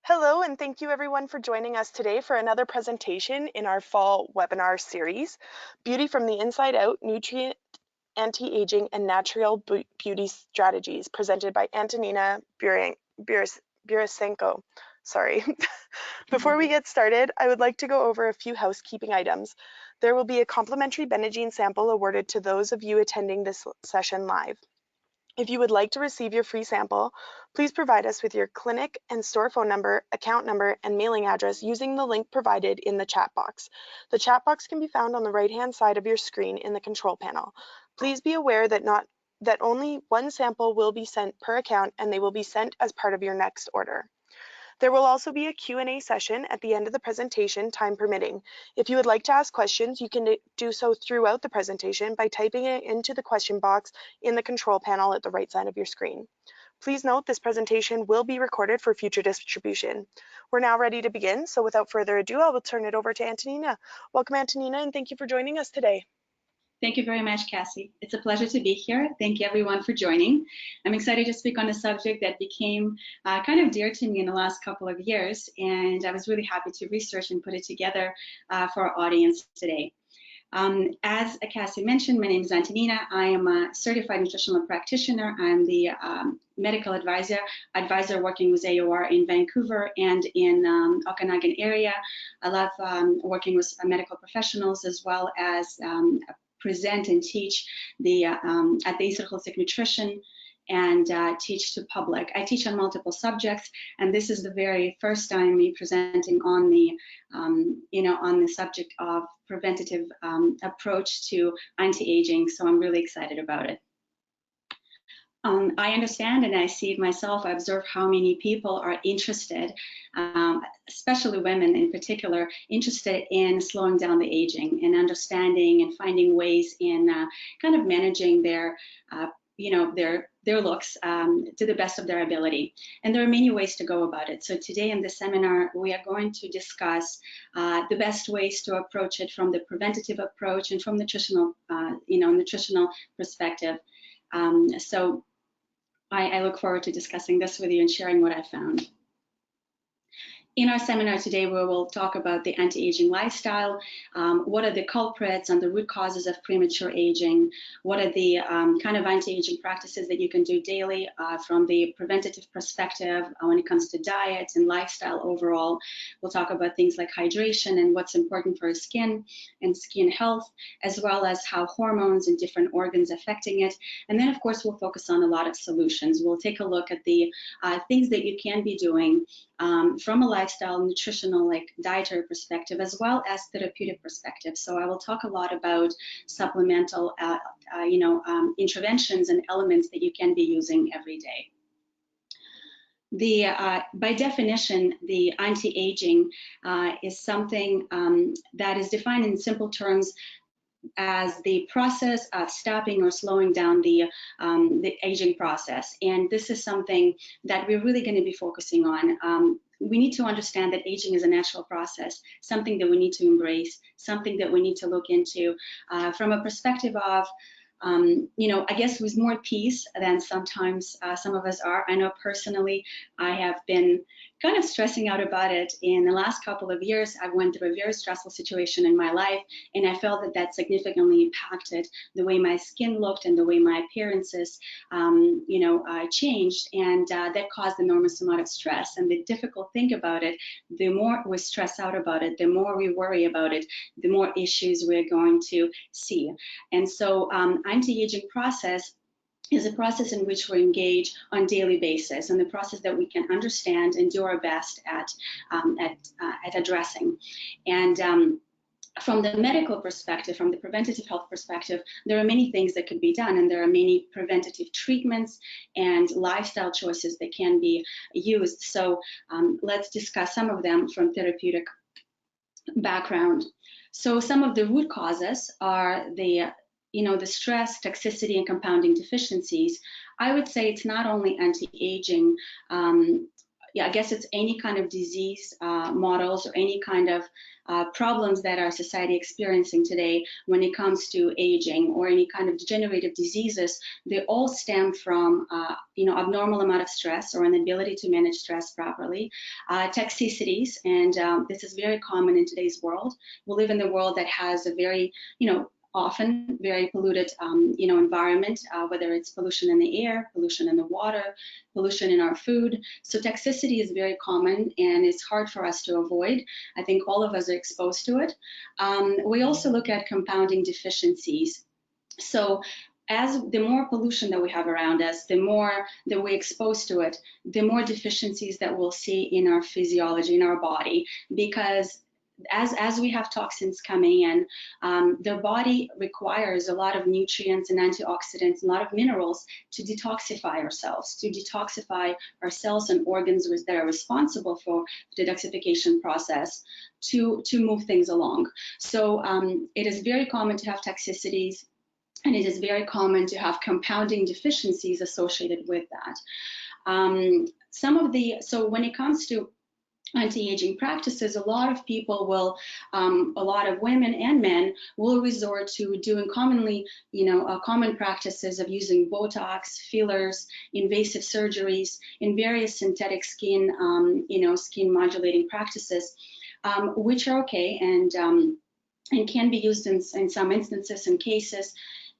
Hello, and thank you everyone for joining us today for another presentation in our fall webinar series, Beauty from the Inside Out, Nutrient, Anti-Aging, and Natural Beauty Strategies, presented by Antonina Burisenko. Sorry. Before we get started, I would like to go over a few housekeeping items. There will be a complimentary Benadryl sample awarded to those of you attending this session live. If you would like to receive your free sample, please provide us with your clinic and store phone number, account number, and mailing address using the link provided in the chat box. The chat box can be found on the right-hand side of your screen in the control panel. Please be aware that only one sample will be sent per account, and they will be sent as part of your next order. There will also be a Q&A session at the end of the presentation, time permitting. If you would like to ask questions, you can do so throughout the presentation by typing it into the question box in the control panel at the right side of your screen. Please note this presentation will be recorded for future distribution. We're now ready to begin, so without further ado, I will turn it over to Antonina. Welcome, Antonina, and thank you for joining us today. Thank you very much, Cassie. It's a pleasure to be here. Thank you everyone for joining. I'm excited to speak on a subject that became kind of dear to me in the last couple of years, and I was really happy to research and put it together for our audience today. As Cassie mentioned, my name is Antonina. I am a certified nutritional practitioner. I'm the medical advisor working with AOR in Vancouver and in Okanagan area. I love working with medical professionals as well as present and teach at the Institute of Holistic Nutrition and teach to public. I teach on multiple subjects, and this is the very first time me presenting on the, on the subject of preventative approach to anti-aging. So I'm really excited about it. I understand and I see it myself. I observe how many people are interested, especially women in particular, interested in slowing down the aging and understanding and finding ways in kind of managing their looks to the best of their ability. And there are many ways to go about it. So today in this seminar, we are going to discuss the best ways to approach it from the preventative approach and from nutritional perspective. So I look forward to discussing this with you and sharing what I found. In our seminar today, we will talk about the anti-aging lifestyle, what are the culprits and the root causes of premature aging, what are the kind of anti-aging practices that you can do daily from the preventative perspective when it comes to diet and lifestyle overall. We'll talk about things like hydration and what's important for skin and skin health, as well as how hormones and different organs affecting it. And then, of course, we'll focus on a lot of solutions. We'll take a look at the things that you can be doing from a lifestyle, nutritional, like dietary perspective, as well as therapeutic perspective. So I will talk a lot about supplemental, interventions and elements that you can be using every day. By definition, the anti-aging is something that is defined in simple terms as the process of stopping or slowing down the aging process. And this is something that we're really going to be focusing on. We need to understand that aging is a natural process, something that we need to embrace, something that we need to look into from a perspective of I guess with more peace than sometimes some of us are. I know personally, I have been kind of stressing out about it. In the last couple of years, I went through a very stressful situation in my life, and I felt that that significantly impacted the way my skin looked and the way my appearances, changed, and that caused enormous amount of stress. And the difficult thing about it, the more we stress out about it, the more we worry about it, the more issues we're going to see. And so anti-aging process is a process in which we engage on a daily basis, and the process that we can understand and do our best at addressing. And from the medical perspective, from the preventative health perspective, there are many things that could be done, and there are many preventative treatments and lifestyle choices that can be used. So let's discuss some of them from therapeutic background. So some of the root causes are the stress, toxicity, and compounding deficiencies. I would say it's not only anti-aging, I guess it's any kind of disease models or any kind of problems that our society experiencing today when it comes to aging or any kind of degenerative diseases, they all stem from abnormal amount of stress or inability to manage stress properly, toxicities, and this is very common in today's world. We live in the world that has a very, often very polluted, environment, whether it's pollution in the air, pollution in the water, pollution in our food. So toxicity is very common and it's hard for us to avoid. I think all of us are exposed to it. We also look at compounding deficiencies. So as the more pollution that we have around us, the more that we're exposed to it, the more deficiencies that we'll see in our physiology, in our body, because as we have toxins coming in, their body requires a lot of nutrients and antioxidants, a lot of minerals to detoxify ourselves, to detoxify our cells and organs that are responsible for the detoxification process to move things along. So it is very common to have toxicities, and it is very common to have compounding deficiencies associated with that. So when it comes to anti-aging practices, a lot of people will, a lot of women and men will resort to doing common practices of using Botox, fillers, invasive surgeries, and various synthetic skin, skin modulating practices, which are okay and can be used in some instances and cases.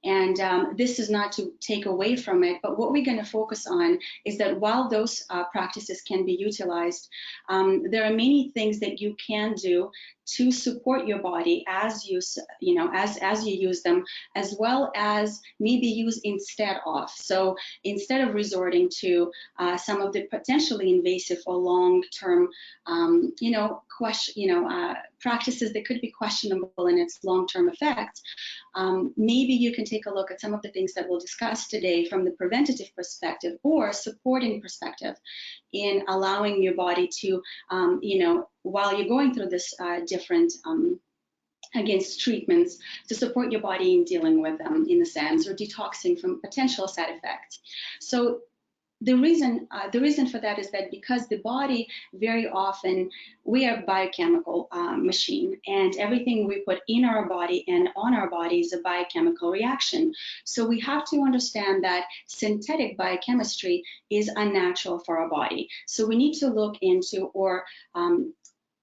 And this is not to take away from it, but what we're going to focus on is that while those practices can be utilized, there are many things that you can do to support your body as you use them, as well as maybe use instead of. So instead of resorting to some of the potentially invasive or long-term, practices that could be questionable in its long-term effects, maybe you can take a look at some of the things that we'll discuss today from the preventative perspective or supporting perspective in allowing your body to, while you're going through this different against treatments, to support your body in dealing with them in a sense, or detoxing from potential side effects. So the reason for that is that because the body, very often, we are a biochemical machine, and everything we put in our body and on our body is a biochemical reaction. So we have to understand that synthetic biochemistry is unnatural for our body. So we need to look into, or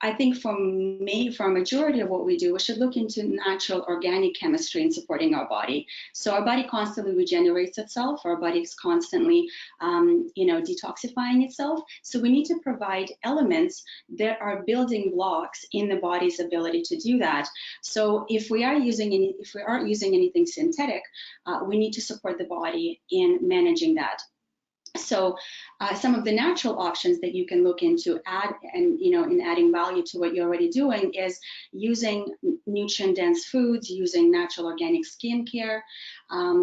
I think for a majority of what we do, we should look into natural organic chemistry in supporting our body. So our body constantly regenerates itself. Our body is constantly, detoxifying itself. So we need to provide elements that are building blocks in the body's ability to do that. So if we aren't using anything synthetic, we need to support the body in managing that. So some of the natural options that you can look into in adding value to what you're already doing is using nutrient-dense foods, using natural organic skincare,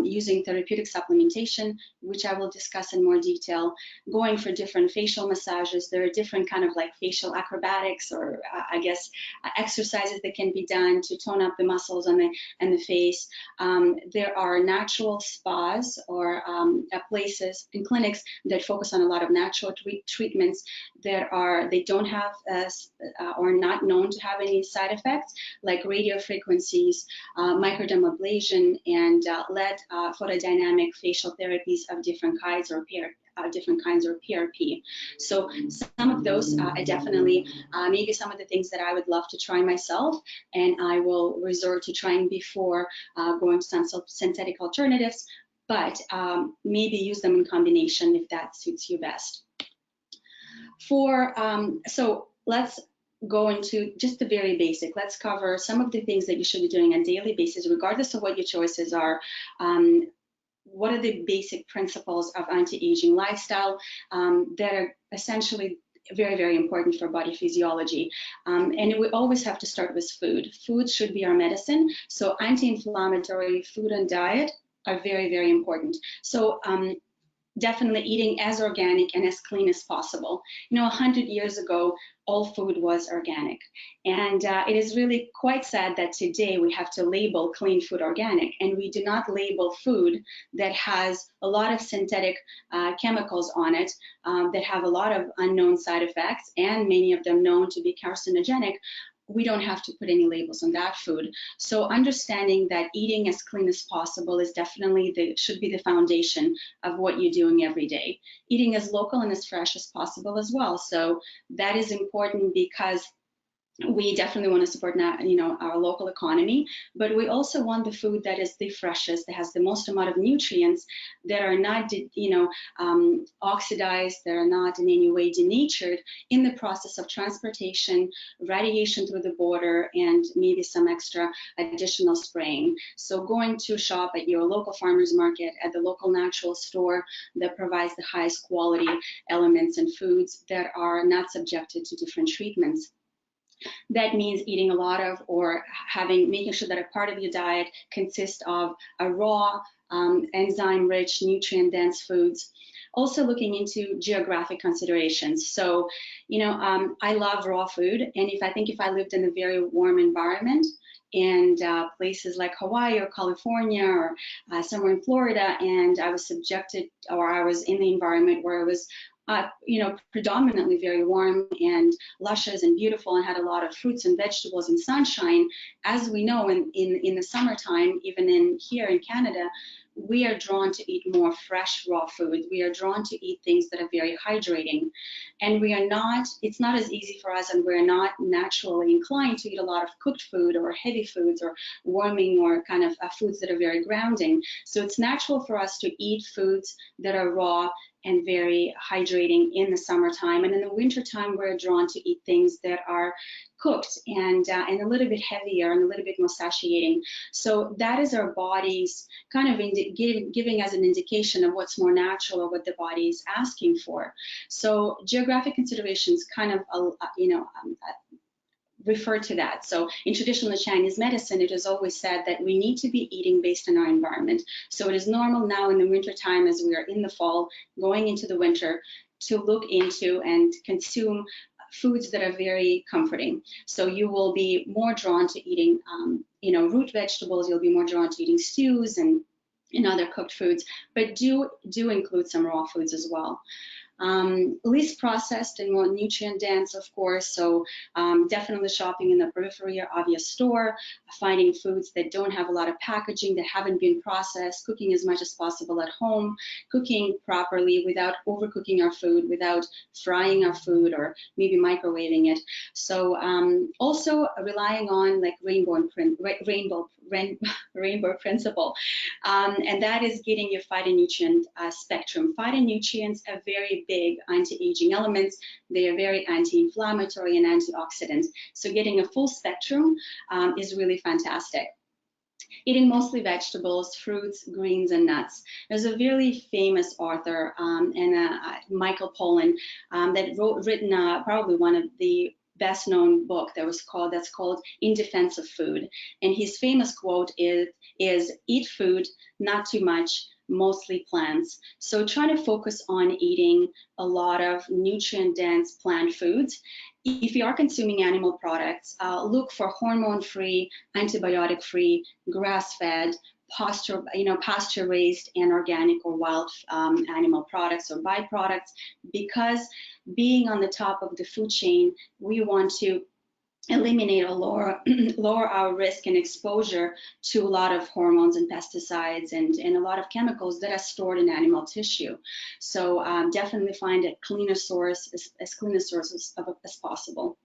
using therapeutic supplementation, which I will discuss in more detail, going for different facial massages. There are different kind of like facial acrobatics or exercises that can be done to tone up the muscles and the face. There are natural spas or places and clinics that focus on a lot of natural treatments they don't have or not known to have any side effects, like radio frequencies, microdermabrasion, and LED photodynamic facial therapies of different kinds or PRP. So some of those are definitely maybe some of the things that I would love to try myself, and I will resort to trying before going to some synthetic alternatives, but maybe use them in combination if that suits you best. So let's go into just the very basic. Let's cover some of the things that you should be doing on a daily basis, regardless of what your choices are. What are the basic principles of anti-aging lifestyle that are essentially very, very important for body physiology. And we always have to start with food. Food should be our medicine. So anti-inflammatory food and diet are very, very important. So definitely eating as organic and as clean as possible. 100 years ago, all food was organic. And it is really quite sad that today we have to label clean food organic, and we do not label food that has a lot of synthetic chemicals on it, that have a lot of unknown side effects, and many of them known to be carcinogenic. We don't have to put any labels on that food. So understanding that eating as clean as possible is definitely should be the foundation of what you're doing every day. Eating as local and as fresh as possible as well. So that is important because we definitely want to support our local economy, but we also want the food that is the freshest, that has the most amount of nutrients, that are not oxidized, that are not in any way denatured in the process of transportation, radiation through the border, and maybe some extra additional spraying. So going to shop at your local farmer's market, at the local natural store that provides the highest quality elements and foods that are not subjected to different treatments. That means eating a lot of, or making sure that a part of your diet consists of a raw, enzyme-rich, nutrient-dense foods. Also looking into geographic considerations. So, I love raw food, and if I lived in a very warm environment, and places like Hawaii or California or somewhere in Florida, and I was I was in the environment where it was predominantly very warm and luscious and beautiful, and had a lot of fruits and vegetables and sunshine. As we know, in the summertime, even here in Canada, we are drawn to eat more fresh, raw food. We are drawn to eat things that are very hydrating. And it's not as easy for us, and we're not naturally inclined to eat a lot of cooked food or heavy foods or warming or kind of foods that are very grounding. So it's natural for us to eat foods that are raw and very hydrating in the summertime. And in the wintertime, we're drawn to eat things that are cooked and a little bit heavier and a little bit more satiating. So that is our body's kind of giving us an indication of what's more natural or what the body is asking for. So geographic considerations kind of, refer to that. So in traditional Chinese medicine, it is always said that we need to be eating based on our environment. So it is normal now in the winter time, as we are in the fall, going into the winter, to look into and consume foods that are very comforting. So you will be more drawn to eating, root vegetables. You'll be more drawn to eating stews and other cooked foods, but do include some raw foods as well. Least processed and more nutrient dense, of course, so definitely shopping in the periphery of your store, finding foods that don't have a lot of packaging, that haven't been processed, cooking as much as possible at home, cooking properly without overcooking our food, without frying our food or maybe microwaving it. So also relying on like rainbow principle, and that is getting your phytonutrient spectrum. Phytonutrients are very big anti-aging elements. They are very anti-inflammatory and antioxidant. So getting a full spectrum is really fantastic. Eating mostly vegetables, fruits, greens, and nuts. There's a really famous author, Michael Pollan, written probably one of the best-known book that's called In Defense of Food. And his famous quote is eat food, not too much, mostly plants. So try to focus on eating a lot of nutrient-dense plant foods. If you are consuming animal products, look for hormone-free, antibiotic-free, grass-fed, pasture-raised and organic or wild animal products or byproducts, because being on the top of the food chain, we want to eliminate or lower our risk and exposure to a lot of hormones and pesticides and a lot of chemicals that are stored in animal tissue. So definitely find a cleaner source, as clean a source as possible.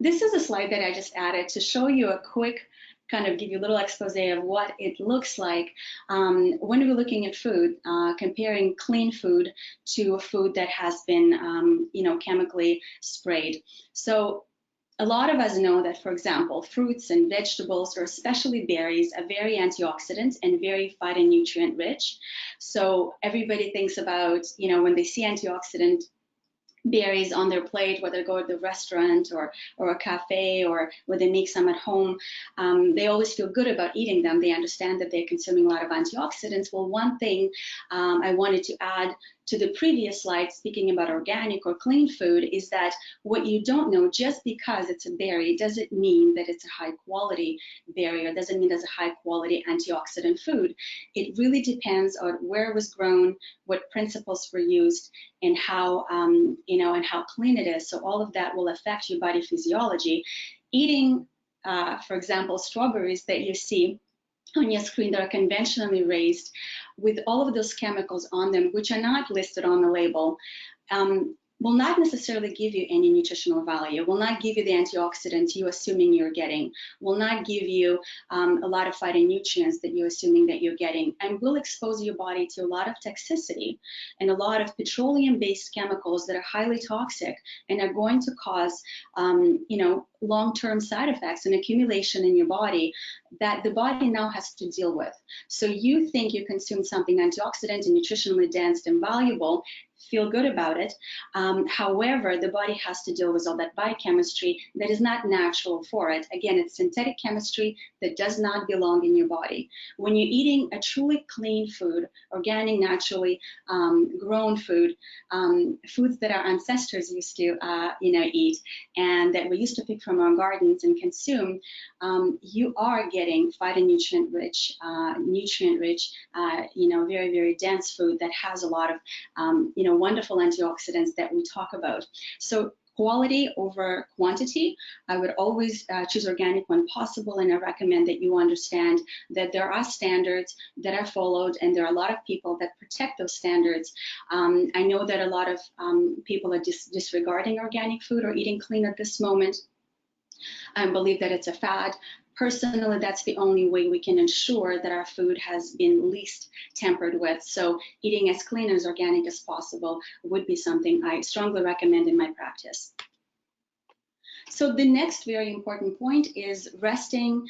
This is a slide that I just added to show you a quick kind of give you a little expose of what it looks like when we're looking at food, comparing clean food to a food that has been, chemically sprayed. So a lot of us know that, for example, fruits and vegetables, or especially berries, are very antioxidant and very phytonutrient rich. So everybody thinks about, when they see antioxidant berries on their plate, whether they go to the restaurant or a cafe, or whether they make some at home, they always feel good about eating them. They understand that they're consuming a lot of antioxidants. Well, one thing I wanted to add to the previous slide, speaking about organic or clean food, is that what you don't know, just because it's a berry doesn't mean that it's a high quality berry, or doesn't mean it's a high quality antioxidant food. It really depends on where it was grown, what principles were used, and how and how clean it is. So all of that will affect your body physiology. Eating, for example, strawberries that you see on your screen that are conventionally raised with all of those chemicals on them, which are not listed on the label, will not necessarily give you any nutritional value, will not give you the antioxidants you're assuming you're getting, will not give you a lot of phytonutrients that you're assuming that you're getting, and will expose your body to a lot of toxicity and a lot of petroleum-based chemicals that are highly toxic and are going to cause, long-term side effects and accumulation in your body that the body now has to deal with. So you think you consume something antioxidant and nutritionally dense and valuable, feel good about it. However, the body has to deal with all that biochemistry that is not natural for it. Again, it's synthetic chemistry that does not belong in your body. When you're eating a truly clean food, organic, naturally grown food, foods that our ancestors used to eat and that we used to pick from our gardens and consume, you are getting phytonutrient-rich, nutrient-rich, very, very dense food that has a lot of, wonderful antioxidants that we talk about. So quality over quantity, I would always choose organic when possible, and I recommend that you understand that there are standards that are followed, and there are a lot of people that protect those standards. I know that a lot of people are disregarding organic food or eating clean at this moment. I believe that it's a fad. Personally, that's the only way we can ensure that our food has been least tampered with. So eating as clean and as organic as possible would be something I strongly recommend in my practice. So the next very important point is resting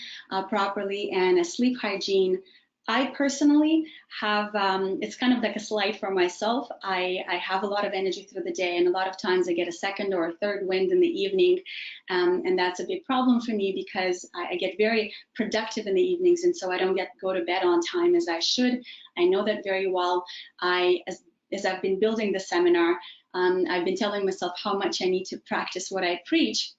properly and a sleep hygiene. I personally have, it's kind of like a slide for myself. I have a lot of energy through the day, and a lot of times I get a second or a third wind in the evening. And that's a big problem for me because I get very productive in the evenings, and so I don't go to bed on time as I should. I know that very well. As I've been building the seminar, I've been telling myself how much I need to practice what I preach.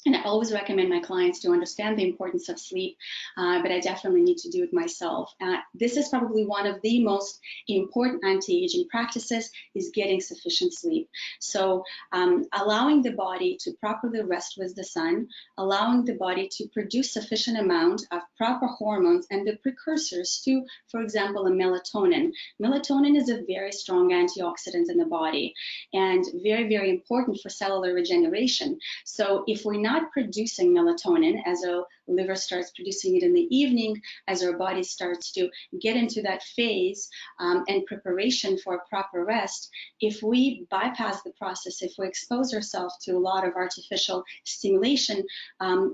And I always recommend my clients to understand the importance of sleep, but I definitely need to do it myself. This is probably one of the most important anti-aging practices, is getting sufficient sleep. So allowing the body to properly rest with the sun, allowing the body to produce sufficient amount of proper hormones and the precursors to, for example, a melatonin. Melatonin is a very strong antioxidant in the body and very, very important for cellular regeneration. So if we're not producing melatonin, as our liver starts producing it in the evening, as our body starts to get into that phase and preparation for a proper rest, if we bypass the process, if we expose ourselves to a lot of artificial stimulation,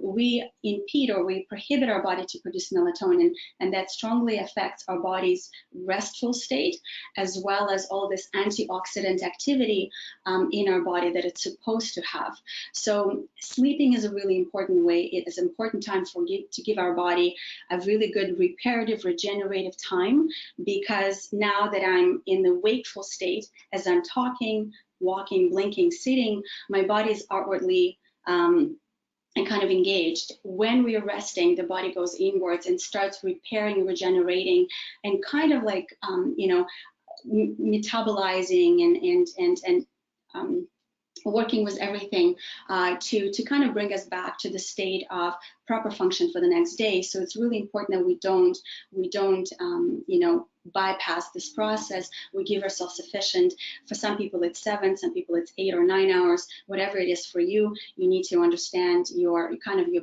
we impede or we prohibit our body to produce melatonin, and that strongly affects our body's restful state, as well as all this antioxidant activity in our body that it's supposed to have. So sleeping is a really important way. It is an important time to give our body a really good reparative, regenerative time, because now that I'm in the wakeful state, as I'm talking, walking, blinking, sitting, my body is outwardly and kind of engaged. When we are resting, the body goes inwards and starts repairing, regenerating, and kind of like metabolizing and working with everything to kind of bring us back to the state of proper function for the next day. So it's really important that we don't bypass this process. We give ourselves sufficient. For some people it's 7, some people it's 8 or 9 hours. Whatever it is for you, you need to understand your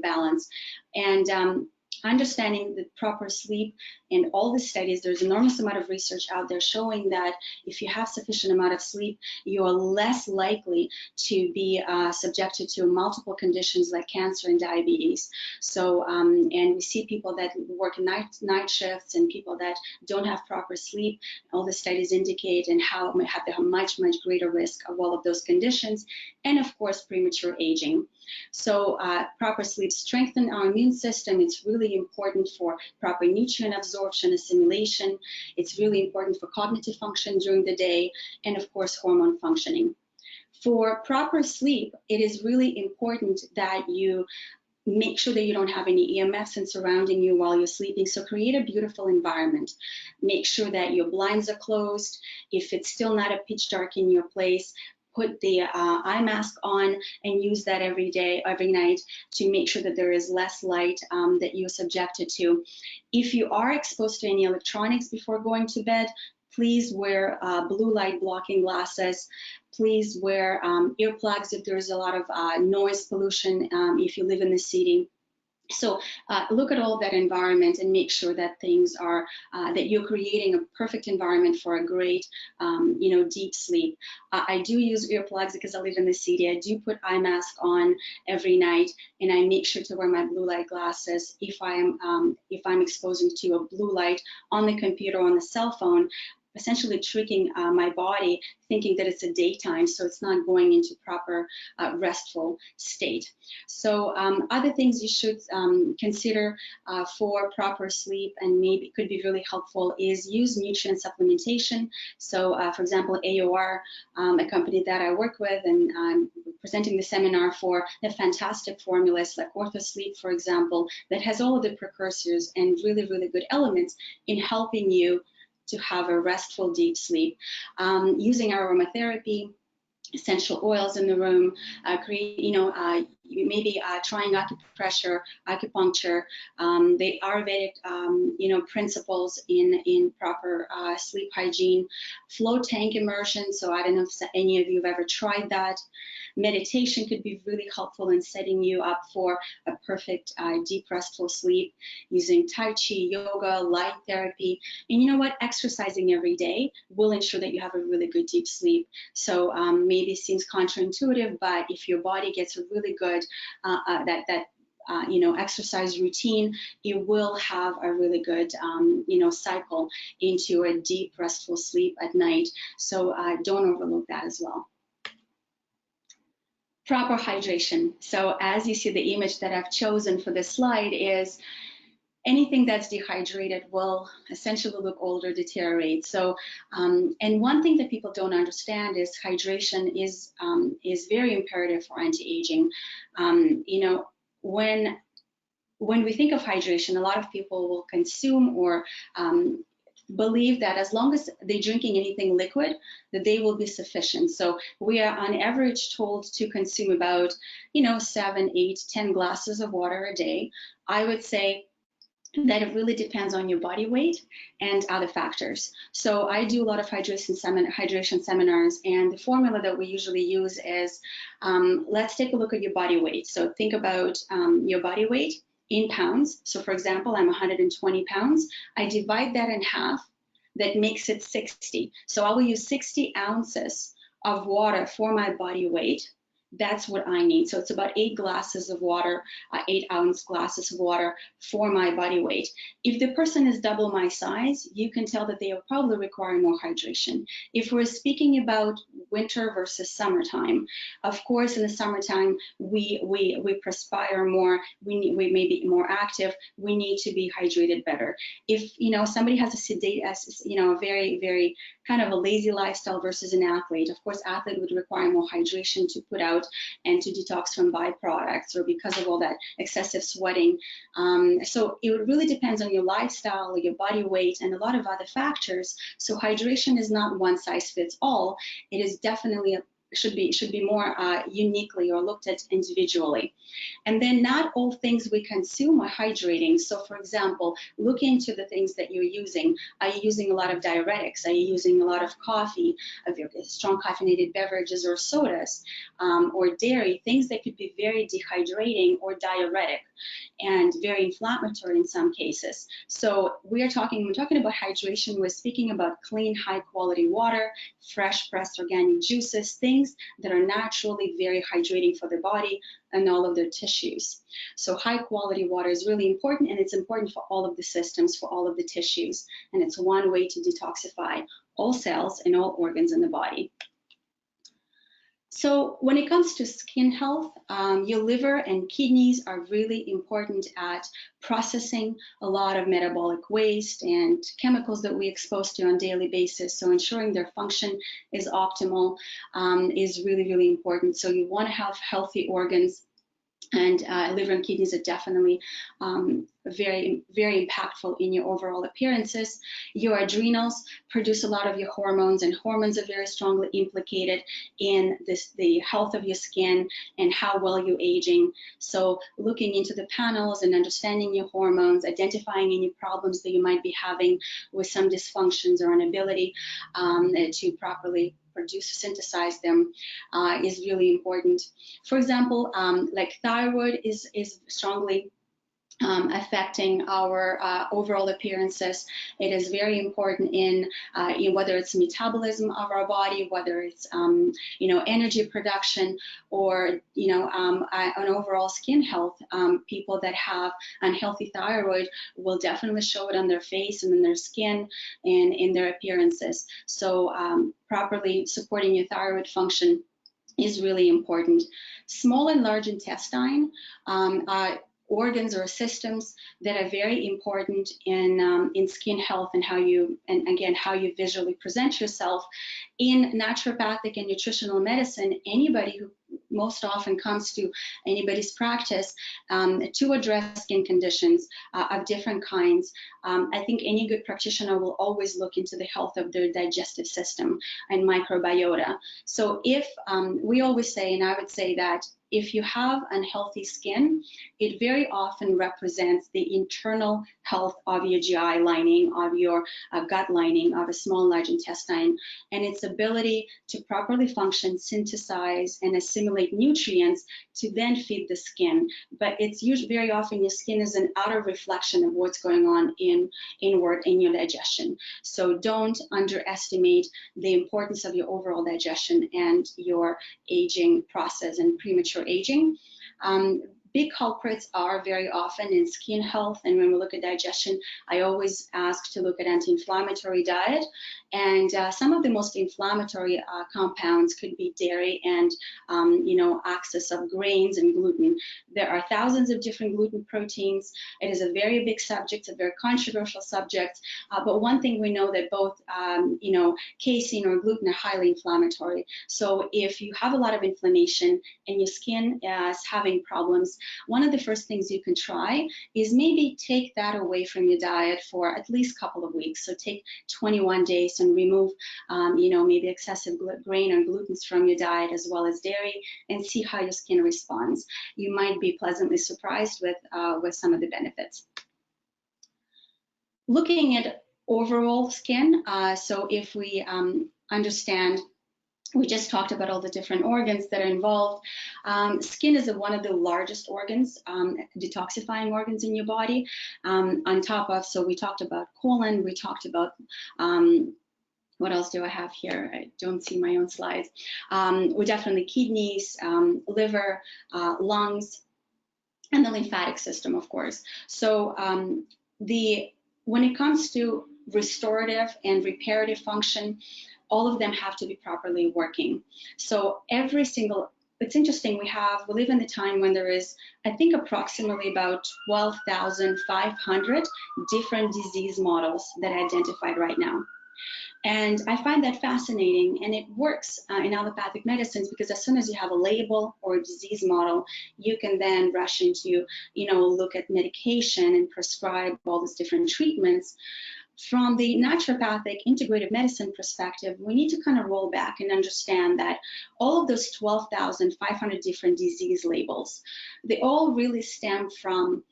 balance. And understanding the proper sleep and all the studies, there's enormous amount of research out there showing that if you have sufficient amount of sleep, you are less likely to be subjected to multiple conditions like cancer and diabetes. So, and we see people that work night shifts and people that don't have proper sleep, all the studies indicate and how they have much greater risk of all of those conditions, and of course premature aging. So proper sleep strengthens our immune system. It's really important for proper nutrient absorption, assimilation. It's really important for cognitive function during the day, and of course hormone functioning. For proper sleep, it is really important that you make sure that you don't have any EMFs surrounding you while you're sleeping. So create a beautiful environment. Make sure that your blinds are closed. If it's still not a pitch dark in your place, put the eye mask on and use that every day, every night, to make sure that there is less light that you're subjected to. If you are exposed to any electronics before going to bed, please wear blue light blocking glasses. Please wear earplugs if there's a lot of noise pollution if you live in the city. So look at all that environment and make sure that things are, that you're creating a perfect environment for a great, deep sleep. I do use earplugs because I live in the city. I do put eye mask on every night, and I make sure to wear my blue light glasses if I'm exposing to a blue light on the computer, on the cell phone, essentially tricking my body, thinking that it's a daytime, so it's not going into proper restful state. So other things you should consider for proper sleep, and maybe could be really helpful, is use nutrient supplementation. So for example, AOR, a company that I work with, and I'm presenting the seminar for, the fantastic formulas like OrthoSleep, for example, that has all of the precursors and really good elements in helping you to have a restful, deep sleep. Using aromatherapy, essential oils in the room, maybe trying acupressure, acupuncture, the Ayurvedic, principles in proper sleep hygiene, flow tank immersion. So I don't know if any of you have ever tried that. Meditation could be really helpful in setting you up for a perfect deep restful sleep, using Tai Chi, yoga, light therapy. And you know what? Exercising every day will ensure that you have a really good deep sleep. So maybe it seems counterintuitive, but if your body gets a really good exercise routine, it will have a really good, cycle into a deep, restful sleep at night. So don't overlook that as well. Proper hydration. So as you see, the image that I've chosen for this slide is anything that's dehydrated will essentially look old or deteriorate. So, and one thing that people don't understand is hydration is very imperative for anti-aging. When we think of hydration, a lot of people will consume or believe that as long as they're drinking anything liquid, that they will be sufficient. So we are on average told to consume about, 7, 8, 10 glasses of water a day. I would say that it really depends on your body weight and other factors. So I do a lot of hydration seminars, and the formula that we usually use is, let's take a look at your body weight. So think about your body weight in pounds. So for example, I'm 120 pounds. I divide that in half. That makes it 60. So I will use 60 ounces of water for my body weight. That's what I need. So it's about 8 glasses of water, 8-ounce glasses of water for my body weight. If the person is double my size, you can tell that they will probably require more hydration. If we're speaking about winter versus summertime, of course, in the summertime, we perspire more, we may be more active, we need to be hydrated better. If, somebody has a sedate, a very, very kind of a lazy lifestyle versus an athlete, of course, athlete would require more hydration to put out and to detox from byproducts, or because of all that excessive sweating. So it really depends on your lifestyle, your body weight, and a lot of other factors. So hydration is not one size fits all. It is definitely should be more uniquely or looked at individually. And then not all things we consume are hydrating. So for example, look into the things that you're using. Are you using a lot of diuretics? Are you using a lot of coffee, strong caffeinated beverages or sodas, or dairy, things that could be very dehydrating or diuretic and very inflammatory in some cases. So when talking about hydration, we're speaking about clean, high quality water, fresh pressed organic juices, things that are naturally very hydrating for the body and all of their tissues. So high quality water is really important, and it's important for all of the systems, for all of the tissues. And it's one way to detoxify all cells and all organs in the body. So when it comes to skin health, your liver and kidneys are really important at processing a lot of metabolic waste and chemicals that we expose to on a daily basis. So ensuring their function is optimal is really, really important. So you want to have healthy organs, and liver and kidneys are definitely very, very impactful in your overall appearances. Your adrenals produce a lot of your hormones, and hormones are very strongly implicated in the health of your skin and how well you're aging. So looking into the panels and understanding your hormones, identifying any problems that you might be having with some dysfunctions or inability to properly synthesize them is really important. For example, like thyroid is strongly affecting our overall appearances. It is very important in whether it's metabolism of our body, whether it's energy production, or an overall skin health. People that have unhealthy thyroid will definitely show it on their face and in their skin and in their appearances. So properly supporting your thyroid function is really important. Small and large intestine are organs or systems that are very important in skin health and how you visually present yourself. In naturopathic and nutritional medicine, anybody who most often comes to anybody's practice to address skin conditions of different kinds, I think any good practitioner will always look into the health of their digestive system and microbiota. So if we always say, and I would say that if you have unhealthy skin, it very often represents the internal health of your GI lining, of your gut lining, of a small and large intestine, and its ability to properly function, synthesize, and assimilate nutrients to then feed the skin. But it's usually very often your skin is an outer reflection of what's going on inward in your digestion. So don't underestimate the importance of your overall digestion and your aging process and premature aging. Big culprits are very often in skin health, and when we look at digestion, I always ask to look at anti-inflammatory diet. And some of the most inflammatory compounds could be dairy and excess of grains and gluten. There are thousands of different gluten proteins. It is a very big subject, a very controversial subject. But one thing we know that both casein or gluten are highly inflammatory. So if you have a lot of inflammation and your skin is having problems, one of the first things you can try is maybe take that away from your diet for at least a couple of weeks. So take 21 days and remove, maybe excessive grain or glutens from your diet as well as dairy, and see how your skin responds. You might be pleasantly surprised with some of the benefits. Looking at overall skin, so if we understand, we just talked about all the different organs that are involved. Skin is one of the largest organs, detoxifying organs in your body. On top of, so we talked about colon, we talked about, what else do I have here? I don't see my own slides. We definitely kidneys, liver, lungs, and the lymphatic system, of course. So when it comes to restorative and reparative function, all of them have to be properly working. So every single, it's interesting, we live in the time when there is, I think, approximately about 12,500 different disease models that are identified right now. And I find that fascinating, and it works in allopathic medicines, because as soon as you have a label or a disease model, you can then rush into, look at medication and prescribe all these different treatments. from the naturopathic integrative medicine perspective, we need to kind of roll back and understand that all of those 12,500 different disease labels, they all really stem from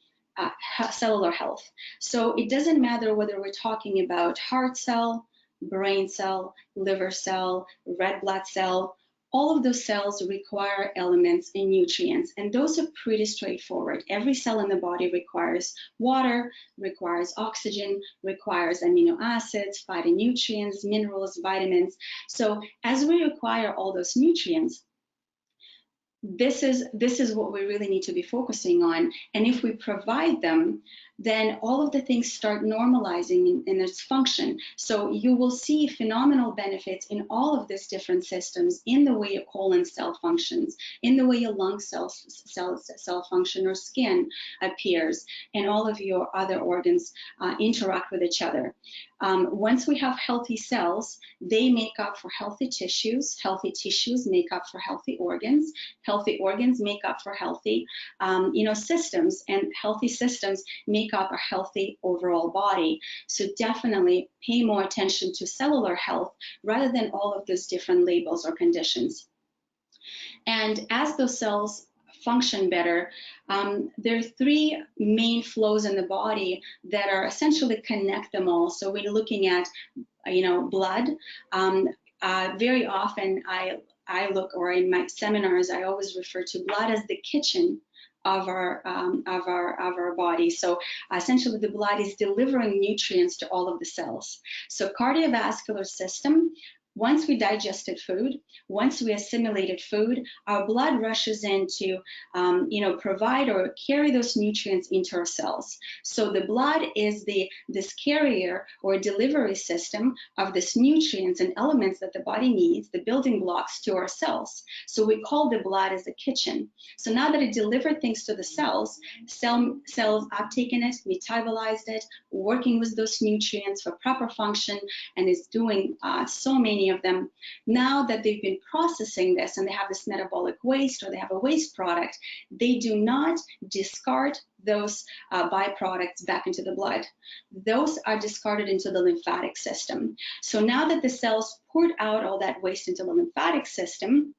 cellular health. So it doesn't matter whether we're talking about heart cell, brain cell, liver cell, red blood cell. All of those cells require elements and nutrients, and those are pretty straightforward. Every cell in the body requires water, requires oxygen, requires amino acids, phytonutrients, minerals, vitamins. So as we require all those nutrients, this is what we really need to be focusing on. And if we provide them, then all of the things start normalizing in its function. So you will see phenomenal benefits in all of these different systems, in the way your colon cell functions, in the way your lung cell function or skin appears, and all of your other organs interact with each other. Once we have healthy cells, they make up for healthy tissues make up for healthy organs make up for healthy systems, and healthy systems make up a healthy overall body. So definitely pay more attention to cellular health rather than all of those different labels or conditions. And as those cells function better, there are three main flows in the body that are essentially connect them all. So we're looking at, blood. Very often I look, or in my seminars, I always refer to blood as the kitchen of our body. So essentially the blood is delivering nutrients to all of the cells. So cardiovascular system, once we digested food, once we assimilated food, our blood rushes in to, provide or carry those nutrients into our cells. So the blood is this carrier or delivery system of this nutrients and elements that the body needs, the building blocks to our cells. So we call the blood as a kitchen. So now that it delivered things to the cells have taken it, metabolized it, working with those nutrients for proper function, and is doing so many of them. Now that they've been processing this and they have this metabolic waste, or they have a waste product, they do not discard those byproducts back into the blood. Those are discarded into the lymphatic system. So now that the cells poured out all that waste into the lymphatic system,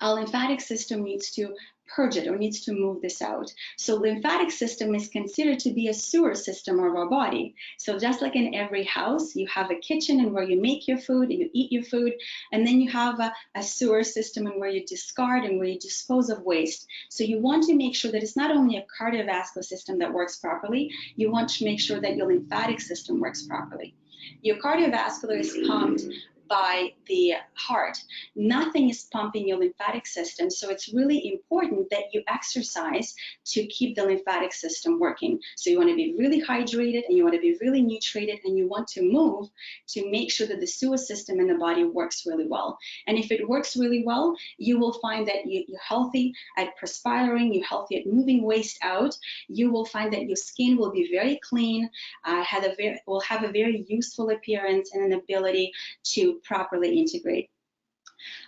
our lymphatic system needs to purge it, or needs to move this out. So lymphatic system is considered to be a sewer system of our body. So just like in every house, you have a kitchen and where you make your food and you eat your food, and then you have a sewer system and where you discard and where you dispose of waste. So you want to make sure that it's not only a cardiovascular system that works properly, you want to make sure that your lymphatic system works properly. Your cardiovascular is pumped by the heart. Nothing is pumping your lymphatic system, so it's really important that you exercise to keep the lymphatic system working. So you want to be really hydrated, and you want to be really nutrited, and you want to move to make sure that the sewer system in the body works really well. And if it works really well, you will find that you're healthy at perspiring, you're healthy at moving waste out. You will find that your skin will be very clean, will have a very useful appearance and an ability to properly integrate.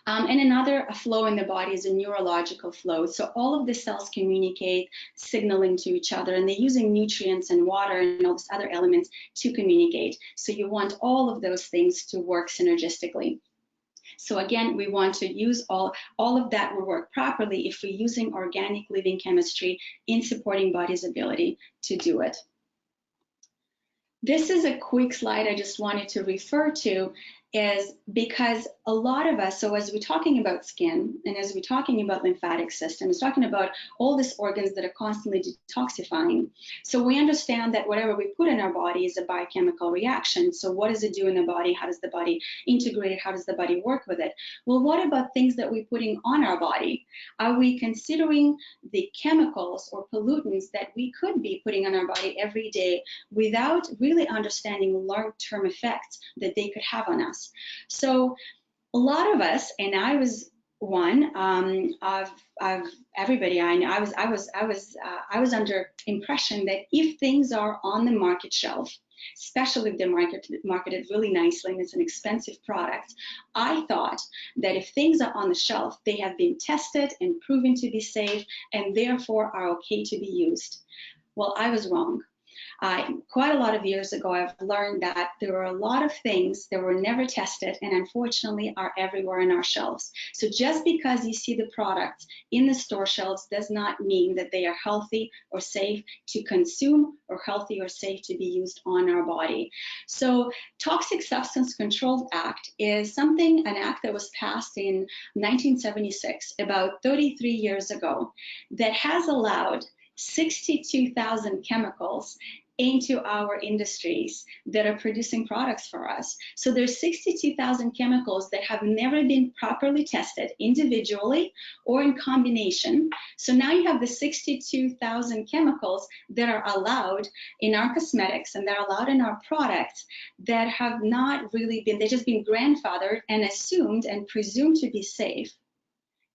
And another flow in the body is a neurological flow. So all of the cells communicate, signaling to each other, and they're using nutrients and water and all these other elements to communicate. So you want all of those things to work synergistically. So again, we want to use all of that will work properly if we're using organic living chemistry in supporting body's ability to do it. This is a quick slide I just wanted to refer to, is because a lot of us, so as we're talking about skin and as we're talking about lymphatic systems, talking about all these organs that are constantly detoxifying, so we understand that whatever we put in our body is a biochemical reaction. So what does it do in the body? How does the body integrate it? How does the body work with it? Well, what about things that we're putting on our body? Are we considering the chemicals or pollutants that we could be putting on our body every day without really understanding long-term effects that they could have on us? So a lot of us, and I was one of everybody I know, I was under impression that if things are on the market shelf, especially if they're marketed really nicely and it's an expensive product, I thought that if things are on the shelf, they have been tested and proven to be safe and therefore are okay to be used. Well, I was wrong. quite a lot of years ago, I've learned that there are a lot of things that were never tested and unfortunately are everywhere on our shelves. So just because you see the products in the store shelves does not mean that they are healthy or safe to consume or healthy or safe to be used on our body. So Toxic Substance Control Act is an act that was passed in 1976, about 33 years ago, that has allowed 62,000 chemicals into our industries that are producing products for us. So there's 62,000 chemicals that have never been properly tested individually or in combination. So now you have the 62,000 chemicals that are allowed in our cosmetics and that are allowed in our products that have not really been, they've just been grandfathered and assumed and presumed to be safe.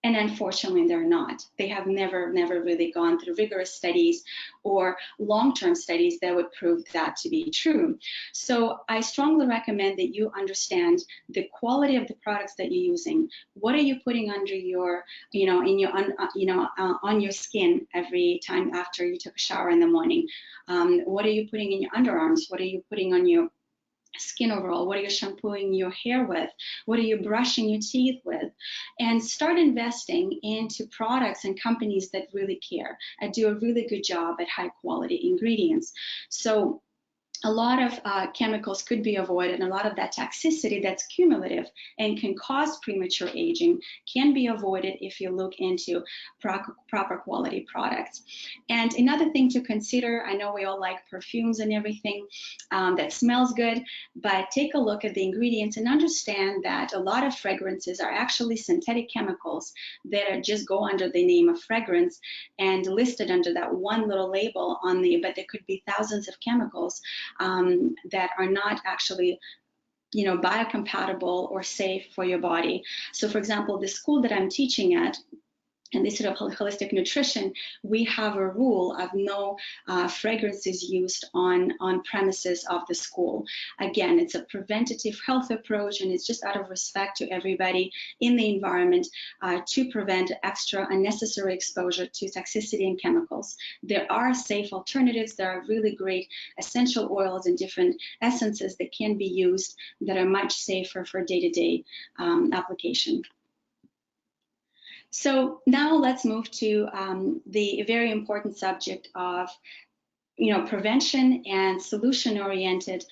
And unfortunately, they're not. They have never really gone through rigorous studies or long-term studies that would prove that to be true. So I strongly recommend that you understand the quality of the products that you're using. What are you putting under your, on your skin every time after you took a shower in the morning? What are you putting in your underarms? What are you putting on your skin overall? What are you shampooing your hair with? What are you brushing your teeth with? And start investing into products and companies that really care and do a really good job at high quality ingredients. So a lot of chemicals could be avoided, and a lot of that toxicity that's cumulative and can cause premature aging can be avoided if you look into proper quality products. And another thing to consider, I know we all like perfumes and everything that smells good, but take a look at the ingredients and understand that a lot of fragrances are actually synthetic chemicals that are just go under the name of fragrance and listed under that one little label on the, but there could be thousands of chemicals that are not actually, biocompatible or safe for your body. So for example, the school that I'm teaching at, in the Institute of Holistic Nutrition, we have a rule of no fragrances used on premises of the school. Again, it's a preventative health approach, and it's just out of respect to everybody in the environment to prevent extra unnecessary exposure to toxicity and chemicals. There are safe alternatives. There are really great essential oils and different essences that can be used that are much safer for day-to-day application. So now let's move to the very important subject of prevention and solution-oriented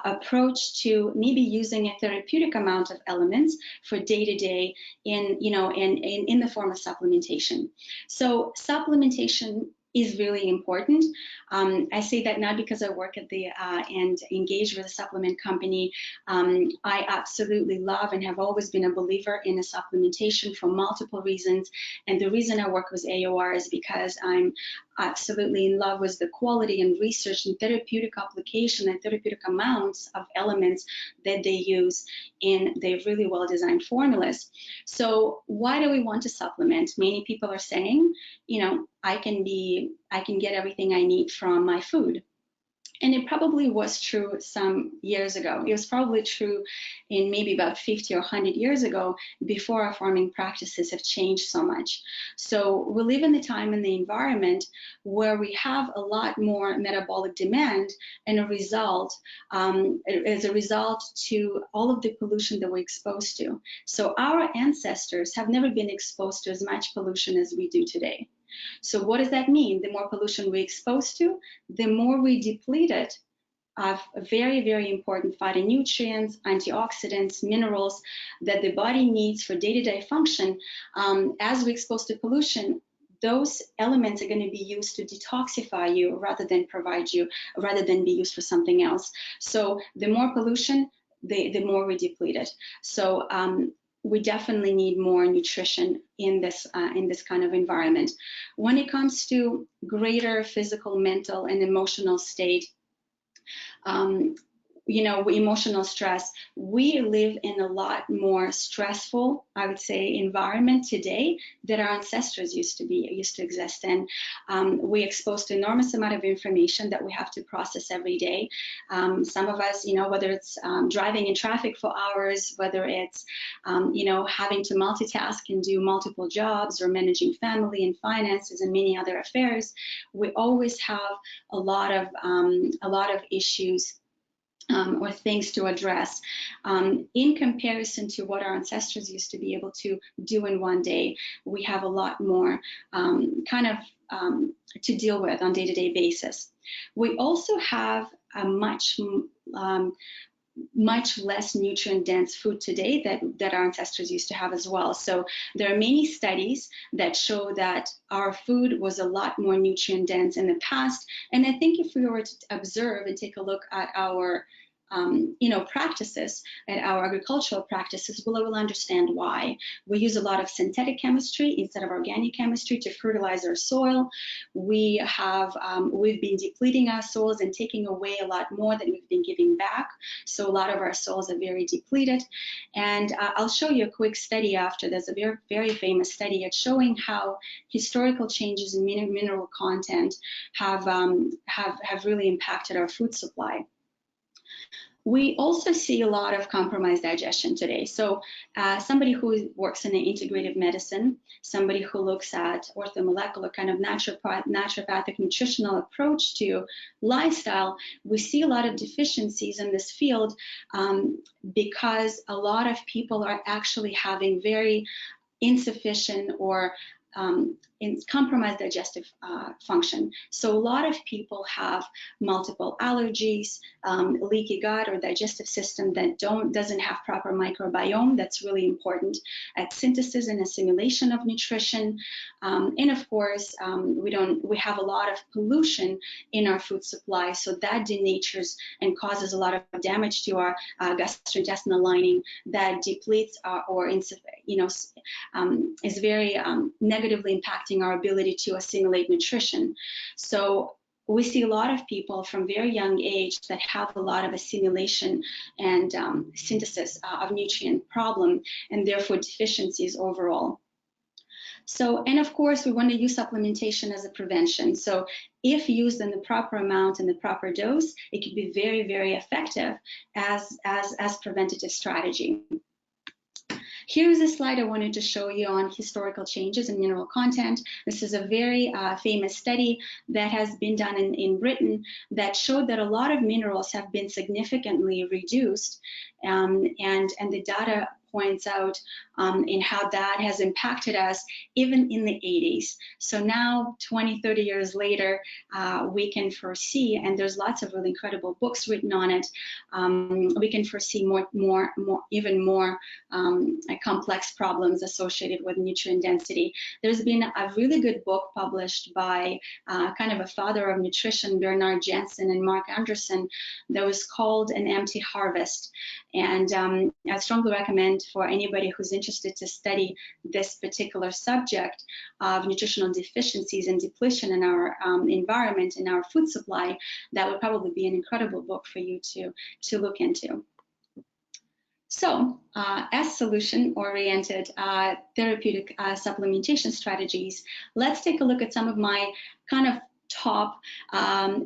approach to maybe using a therapeutic amount of elements for day-to-day in the form of supplementation. So supplementation is really important. I say that not because I work at the and engage with a supplement company. I absolutely love and have always been a believer in a supplementation for multiple reasons. And the reason I work with AOR is because I'm absolutely in love with the quality and research and therapeutic application and therapeutic amounts of elements that they use in their really well-designed formulas. So why do we want to supplement? Many people are saying, I can get everything I need from my food. And it probably was true some years ago. It was probably true in maybe about 50 or 100 years ago, before our farming practices have changed so much. So we live in the time and the environment where we have a lot more metabolic demand, and as a result to all of the pollution that we're exposed to. So our ancestors have never been exposed to as much pollution as we do today. So what does that mean? The more pollution we're exposed to, the more we deplete it of very, very important phytonutrients, antioxidants, minerals that the body needs for day-to-day function. As we expose to pollution, those elements are going to be used to detoxify you rather than be used for something else. So the more pollution, the more we deplete it. So we definitely need more nutrition in this kind of environment. When it comes to greater physical, mental, and emotional state, emotional stress. We live in a lot more stressful, I would say, environment today that our ancestors used to exist in. We're exposed to enormous amount of information that we have to process every day. Some of us, whether it's driving in traffic for hours, whether it's, having to multitask and do multiple jobs, or managing family and finances and many other affairs, we always have a lot of issues or things to address in comparison to what our ancestors used to be able to do in one day. We have a lot more to deal with on day-to-day basis. We also have a much less nutrient-dense food today that our ancestors used to have as well. So there are many studies that show that our food was a lot more nutrient-dense in the past. And I think if we were to observe and take a look at our practices, at our agricultural practices, we'll understand why. We use a lot of synthetic chemistry instead of organic chemistry to fertilize our soil. We've been depleting our soils and taking away a lot more than we've been giving back. So a lot of our soils are very depleted. And I'll show you a quick study after. There's a very, very famous study at showing how historical changes in mineral content have really impacted our food supply. We also see a lot of compromised digestion today. So somebody who works in an integrative medicine, somebody who looks at orthomolecular kind of naturopathic nutritional approach to lifestyle, we see a lot of deficiencies in this field because a lot of people are actually having very insufficient or in compromised digestive function. So a lot of people have multiple allergies, leaky gut or digestive system that doesn't have proper microbiome. That's really important at synthesis and assimilation of nutrition. And of course, we have a lot of pollution in our food supply, so that denatures and causes a lot of damage to our gastrointestinal lining, that depletes is very negatively impacting our ability to assimilate nutrition. So we see a lot of people from very young age that have a lot of assimilation and synthesis of nutrient problem, and therefore deficiencies overall. So, and of course, we want to use supplementation as a prevention. So if used in the proper amount and the proper dose, it can be very, very effective as preventative strategy. Here's a slide I wanted to show you on historical changes in mineral content. This is a very famous study that has been done in Britain that showed that a lot of minerals have been significantly reduced, and the data points out in how that has impacted us even in the 80s. So now 20, 30 years later, we can foresee, and there's lots of really incredible books written on it, we can foresee even more complex problems associated with nutrient density. There's been a really good book published by kind of a father of nutrition, Bernard Jensen and Mark Anderson, that was called An Empty Harvest. And I strongly recommend for anybody who's interested to study this particular subject of nutritional deficiencies and depletion in our environment, in our food supply, that would probably be an incredible book for you to look into. So, as solution-oriented therapeutic supplementation strategies, let's take a look at some of my kind of top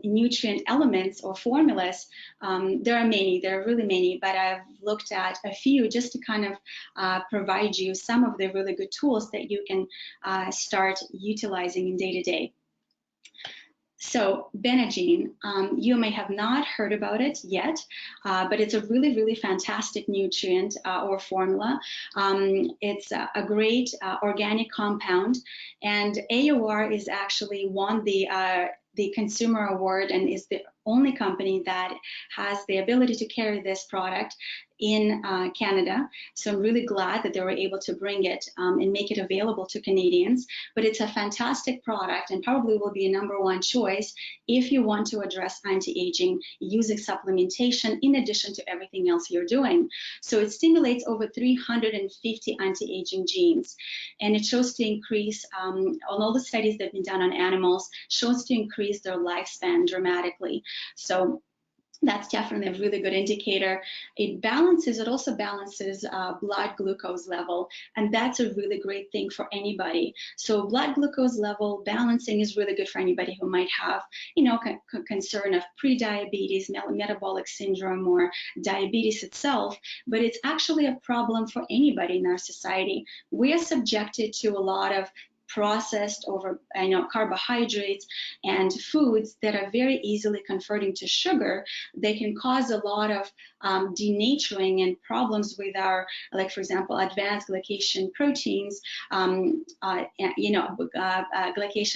nutrient elements or formulas. There are many, there are really many, but I've looked at a few just to kind of provide you some of the really good tools that you can start utilizing in day-to-day. So Benagine, you may have not heard about it yet, but it's a really, really fantastic nutrient or formula. It's a great organic compound, and AOR is actually won the consumer award and is the only company that has the ability to carry this product in Canada. So I'm really glad that they were able to bring it and make it available to Canadians. But it's a fantastic product and probably will be a #1 choice if you want to address anti-aging using supplementation in addition to everything else you're doing. So it stimulates over 350 anti-aging genes, and it shows to increase, on all the studies that have been done on animals, shows to increase their lifespan dramatically. So That's definitely a really good indicator. It also balances blood glucose level, and that's a really great thing for anybody. So blood glucose level balancing is really good for anybody who might have, concern of pre-diabetes, metabolic syndrome, or diabetes itself, but it's actually a problem for anybody in our society. We are subjected to a lot of processed carbohydrates and foods that are very easily converting to sugar. They can cause a lot of denaturing and problems with our, like for example, advanced glycation proteins, glycation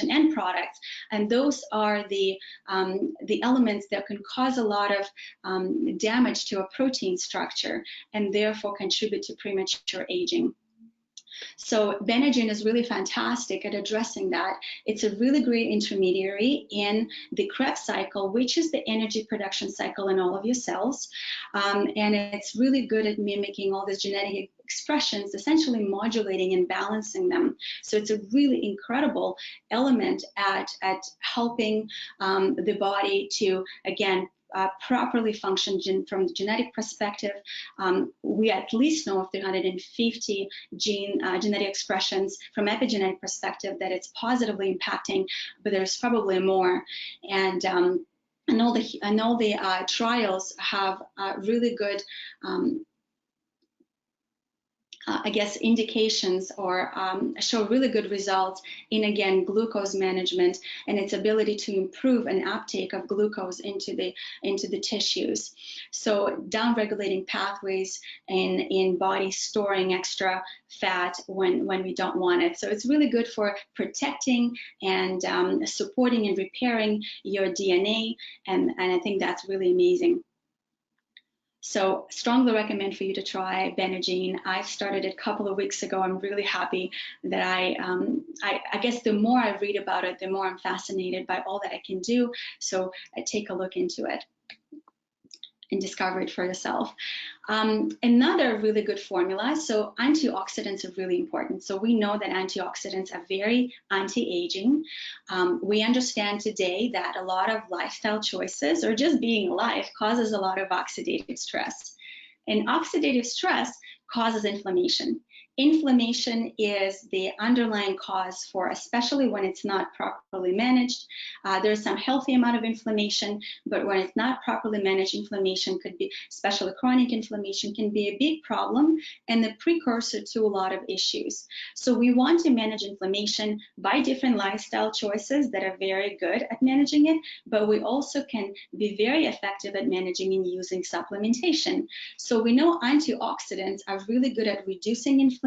end products, and those are the elements that can cause a lot of damage to a protein structure and therefore contribute to premature aging. So Benadryl is really fantastic at addressing that. It's a really great intermediary in the Krebs cycle, which is the energy production cycle in all of your cells. And it's really good at mimicking all these genetic expressions, essentially modulating and balancing them. So it's a really incredible element at helping the body to, again, properly function from the genetic perspective. We at least know of 350 genetic expressions from epigenetic perspective that it's positively impacting, but there's probably more. And all the trials have really good indications or show really good results in, again, glucose management and its ability to improve an uptake of glucose into the tissues. So down-regulating pathways in body storing extra fat when we don't want it. So it's really good for protecting and supporting and repairing your DNA, and I think that's really amazing. So strongly recommend for you to try Benadryl. I started it a couple of weeks ago. I'm really happy that I guess the more I read about it, the more I'm fascinated by all that I can do. So take a look into it and discover it for yourself. Another really good formula, so antioxidants are really important. So we know that antioxidants are very anti-aging. We understand today that a lot of lifestyle choices or just being alive causes a lot of oxidative stress. And oxidative stress causes inflammation. Inflammation is the underlying cause for, especially when it's not properly managed. There's some healthy amount of inflammation, but when it's not properly managed, inflammation could be, especially chronic inflammation, can be a big problem and the precursor to a lot of issues. So we want to manage inflammation by different lifestyle choices that are very good at managing it, but we also can be very effective at managing and using supplementation. So we know antioxidants are really good at reducing inflammation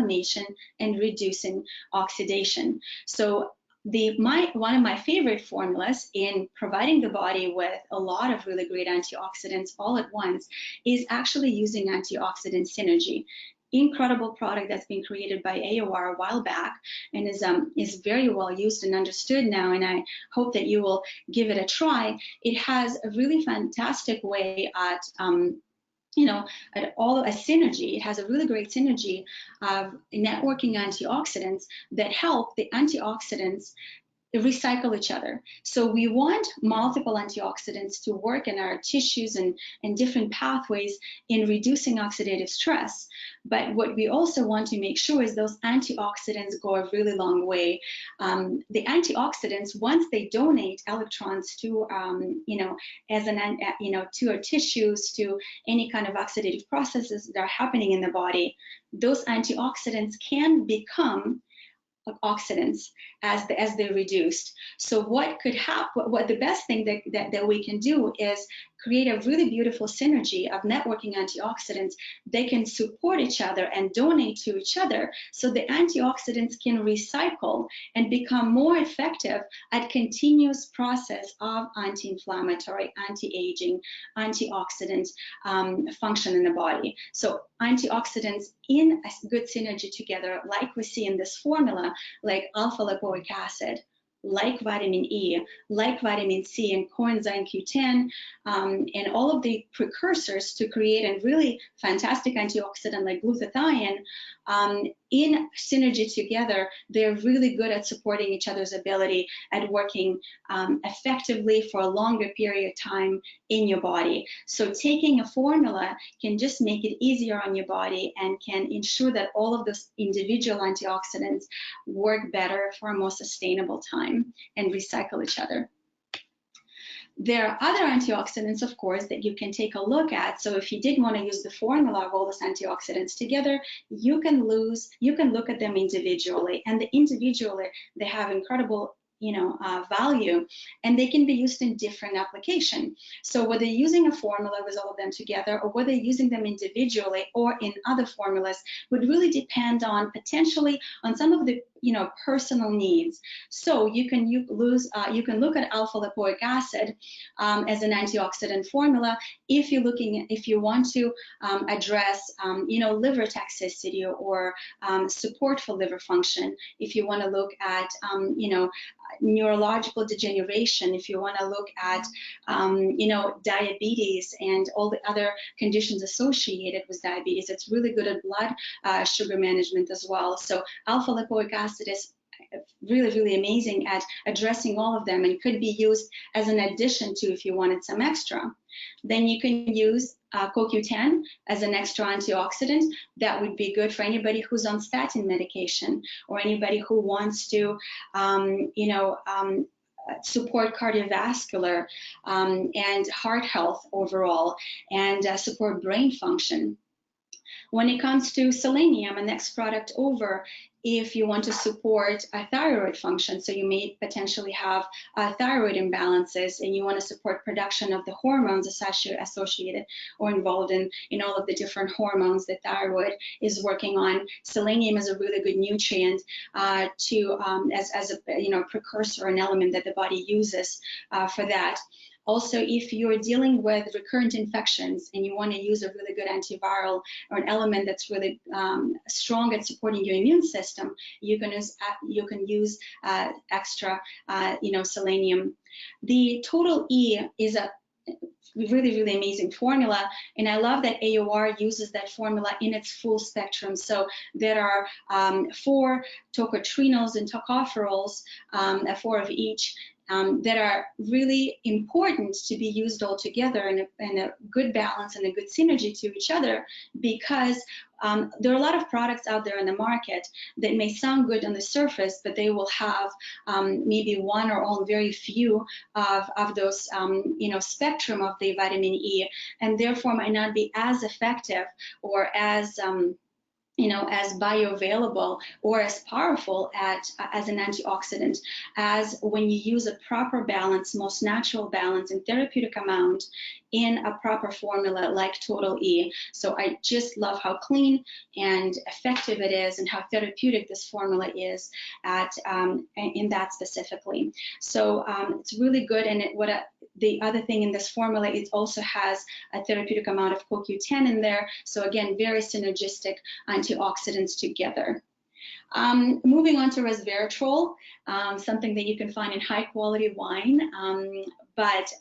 and reducing oxidation. So one of my favorite formulas in providing the body with a lot of really great antioxidants all at once is actually using Antioxidant Synergy. Incredible product that's been created by AOR a while back and is very well used and understood now, and I hope that you will give it a try. It has a really fantastic way at a synergy. It has a really great synergy of networking antioxidants that help the antioxidants recycle each other. So we want multiple antioxidants to work in our tissues and different pathways in reducing oxidative stress. But what we also want to make sure is those antioxidants go a really long way. The antioxidants, once they donate electrons to, to our tissues, to any kind of oxidative processes that are happening in the body, those antioxidants can become oxidants as they're reduced. So what could happen, what the best thing that we can do is create a really beautiful synergy of networking antioxidants. They can support each other and donate to each other, so the antioxidants can recycle and become more effective at continuous process of anti-inflammatory, anti-aging, antioxidant function in the body. So antioxidants in a good synergy together, like we see in this formula, like alpha lipoic acid, like vitamin E, like vitamin C and coenzyme Q10, and all of the precursors to create a really fantastic antioxidant like glutathione, in synergy together, they're really good at supporting each other's ability at working effectively for a longer period of time in your body. So taking a formula can just make it easier on your body and can ensure that all of those individual antioxidants work better for a more sustainable time and recycle each other. There are other antioxidants, of course, that you can take a look at. So if you did want to use the formula of all those antioxidants together, you can look at them individually, and individually they have incredible value, and they can be used in different application. So whether you're using a formula with all of them together, or whether you're using them individually or in other formulas, would really depend on potentially on some of the personal needs. So you can look at alpha lipoic acid as an antioxidant formula if you want to address liver toxicity or support for liver function. If you want to look at neurological degeneration, if you want to look at diabetes and all the other conditions associated with diabetes, it's really good at blood sugar management as well. So alpha lipoic acid is really, really amazing at addressing all of them, and could be used as an addition to if you wanted some extra. Then you can use CoQ10 as an extra antioxidant. That would be good for anybody who's on statin medication, or anybody who wants to support cardiovascular and heart health overall, and support brain function. When it comes to selenium, a next product over, if you want to support a thyroid function, so you may potentially have thyroid imbalances and you want to support production of the hormones associated or involved in all of the different hormones the thyroid is working on, selenium is a really good nutrient as a precursor, an element that the body uses for that. Also, if you're dealing with recurrent infections and you want to use a really good antiviral or an element that's really strong at supporting your immune system, you can use extra, selenium. The Total E is a really, really amazing formula, and I love that AOR uses that formula in its full spectrum. So there are 4 tocotrienols and tocopherols, 4 of each, that are really important to be used all together in a good balance and a good synergy to each other, because there are a lot of products out there in the market that may sound good on the surface, but they will have maybe one or all very few of those spectrum of the vitamin E, and therefore might not be as effective or as as bioavailable or as powerful as an antioxidant as when you use a proper balance, most natural balance and therapeutic amount in a proper formula like Total E. So I just love how clean and effective it is, and how therapeutic this formula is in that specifically. So it's really good, and the other thing in this formula, it also has a therapeutic amount of CoQ10 in there. So again, very synergistic antioxidants together. Moving on to resveratrol, something that you can find in high quality wine, but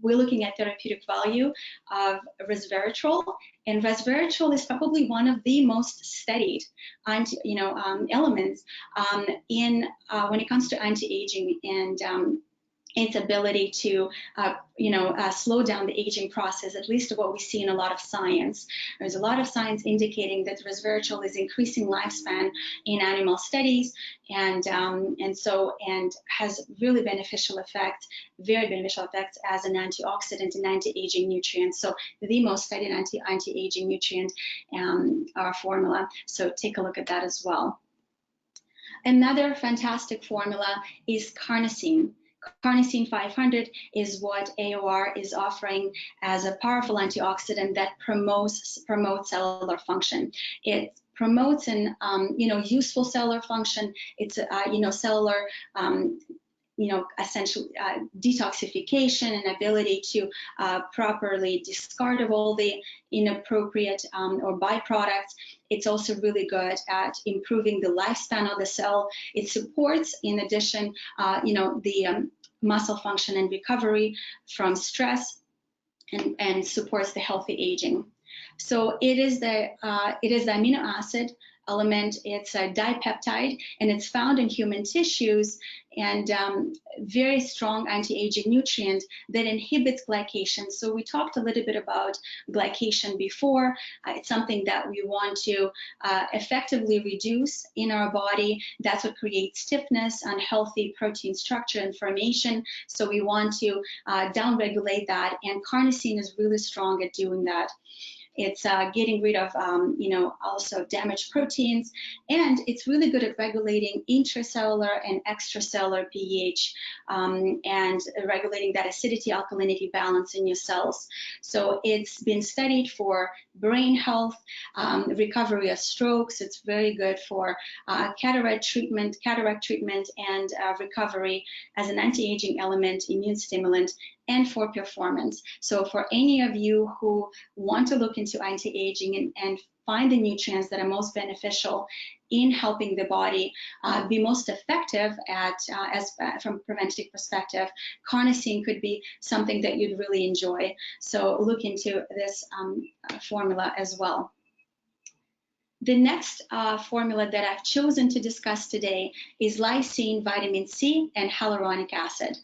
we're looking at therapeutic value of resveratrol, and resveratrol is probably one of the most studied elements when it comes to anti-aging and its ability to, slow down the aging process, at least what we see in a lot of science. There's a lot of science indicating that resveratrol is increasing lifespan in animal studies, and has really beneficial effects, very beneficial effects as an antioxidant and anti-aging nutrient. So the most studied anti-aging nutrient formula. So take a look at that as well. Another fantastic formula is carnosine. Carnosine 500 is what AOR is offering as a powerful antioxidant that promotes cellular function. It promotes an useful cellular function. It's cellular essentially detoxification and ability to properly discard of all the inappropriate or byproducts. It's also really good at improving the lifespan of the cell. It supports, in addition, the muscle function and recovery from stress, and supports the healthy aging. So it is the amino acid element. It's a dipeptide, and it's found in human tissues, and very strong anti-aging nutrient that inhibits glycation. So we talked a little bit about glycation before. It's something that we want to effectively reduce in our body. That's what creates stiffness, unhealthy protein structure, inflammation. So we want to downregulate that, and carnosine is really strong at doing that. It's getting rid of, also damaged proteins, and it's really good at regulating intracellular and extracellular pH, and regulating that acidity-alkalinity balance in your cells. So it's been studied for brain health, recovery of strokes. It's very good for cataract treatment, and recovery as an anti-aging element, immune stimulant, and for performance. So for any of you who want to look into anti-aging and find the nutrients that are most beneficial in helping the body be most effective at, from a preventative perspective, carnosine could be something that you'd really enjoy. So look into this formula as well. The next formula that I've chosen to discuss today is lysine, vitamin C, and hyaluronic acid.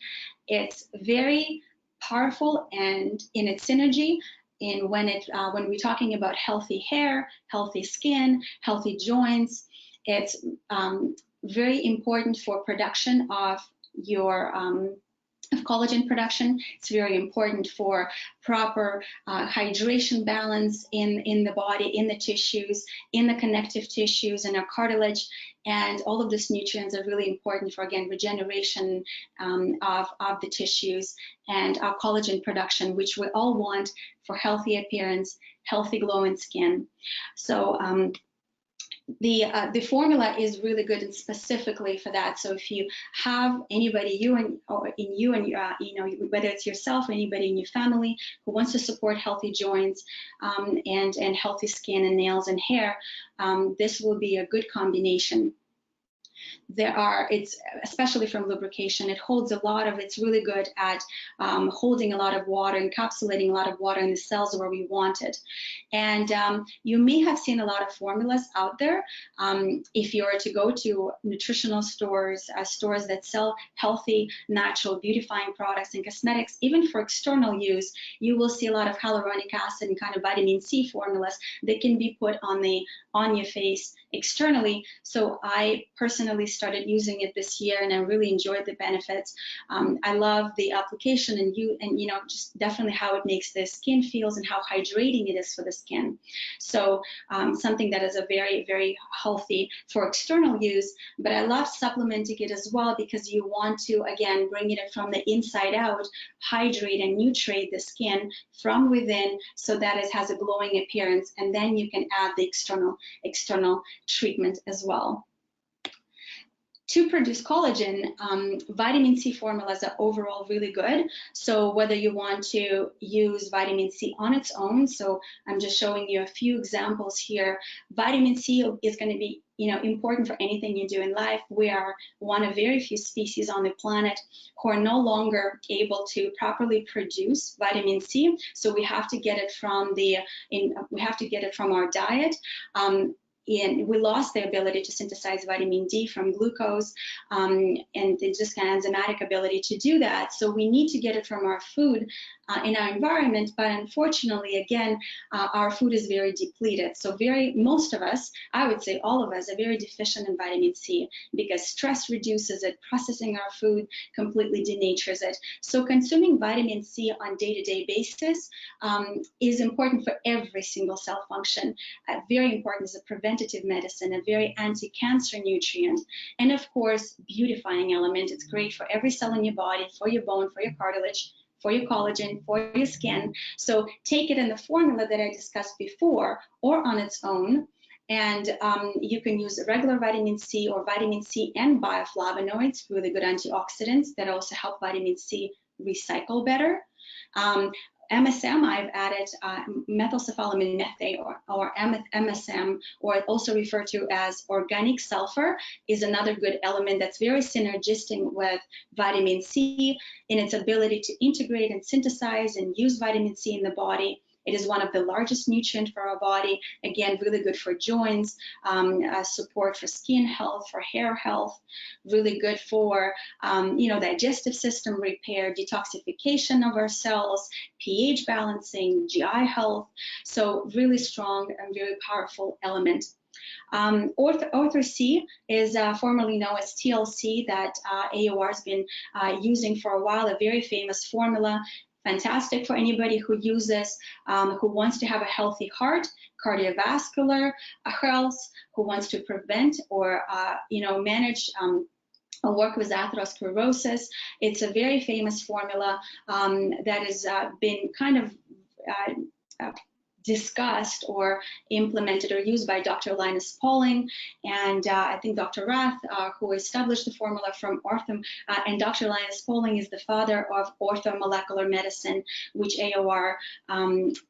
It's very powerful and in its synergy when we're talking about healthy hair, healthy skin, healthy joints. It's very important for production of your of collagen production. It's very important for proper hydration balance in the body, in the tissues, in the connective tissues, and our cartilage. And all of these nutrients are really important for, again, regeneration of the tissues and our collagen production, which we all want for healthy appearance, healthy glowing skin. So the formula is really good and specifically for that. So if you have anybody whether it's yourself or anybody in your family who wants to support healthy joints and healthy skin and nails and hair, this will be a good combination. It's especially from lubrication, it holds a lot of, it's really good at holding a lot of water, encapsulating a lot of water in the cells where we want it. And you may have seen a lot of formulas out there. If you are to go to nutritional stores, stores that sell healthy, natural, beautifying products and cosmetics, even for external use, you will see a lot of hyaluronic acid and kind of vitamin C formulas that can be put on your face externally. So I personally started using it this year, and I really enjoyed the benefits. I love the application and just definitely how it makes the skin feels and how hydrating it is for the skin. So something that is a very, very healthy for external use, but I love supplementing it as well because you want to, again, bring it from the inside out, hydrate and nutrate the skin from within so that it has a glowing appearance, and then you can add the external treatment as well. To produce collagen, vitamin C formulas are overall really good. So whether you want to use vitamin C on its own, so I'm just showing you a few examples here. Vitamin C is going to be important for anything you do in life. We are one of very few species on the planet who are no longer able to properly produce vitamin C. So we have to get it from our diet. And we lost the ability to synthesize vitamin D from glucose, and it's just kind of enzymatic ability to do that. So we need to get it from our food in our environment, but unfortunately, again, our food is very depleted. So most of us, I would say all of us, are very deficient in vitamin C because stress reduces it, processing our food completely denatures it. So consuming vitamin C on day-to-day basis is important for every single cell function. Very important as a preventative medicine, a very anti-cancer nutrient, and of course, beautifying element. It's great for every cell in your body, for your bone, for your cartilage, for your collagen, for your skin. So take it in the formula that I discussed before or on its own. And you can use regular vitamin C or vitamin C and bioflavonoids, really good antioxidants that also help vitamin C recycle better. MSM, I've added methylcephalamine methane or MSM, or also referred to as organic sulfur, is another good element that's very synergistic with vitamin C in its ability to integrate and synthesize and use vitamin C in the body. It is one of the largest nutrients for our body. Again, really good for joints, support for skin health, for hair health, really good for digestive system repair, detoxification of our cells, pH balancing, GI health. So really strong and very powerful element. Ortho C is formerly known as TLC that AOR has been using for a while, a very famous formula. Fantastic for anybody who uses, who wants to have a healthy heart, cardiovascular health, who wants to prevent or manage or work with atherosclerosis. It's a very famous formula that has been kind of discussed or implemented or used by Dr. Linus Pauling, and I think Dr. Rath, who established the formula from and Dr. Linus Pauling is the father of orthomolecular medicine, which AOR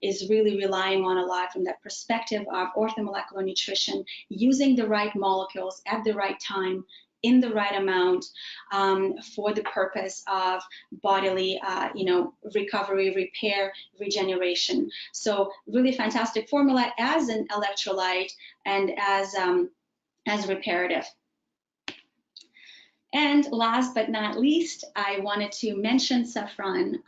is really relying on a lot from that perspective of orthomolecular nutrition, using the right molecules at the right time, in the right amount, for the purpose of bodily, recovery, repair, regeneration. So really fantastic formula as an electrolyte and as reparative. And last but not least, I wanted to mention Saffron.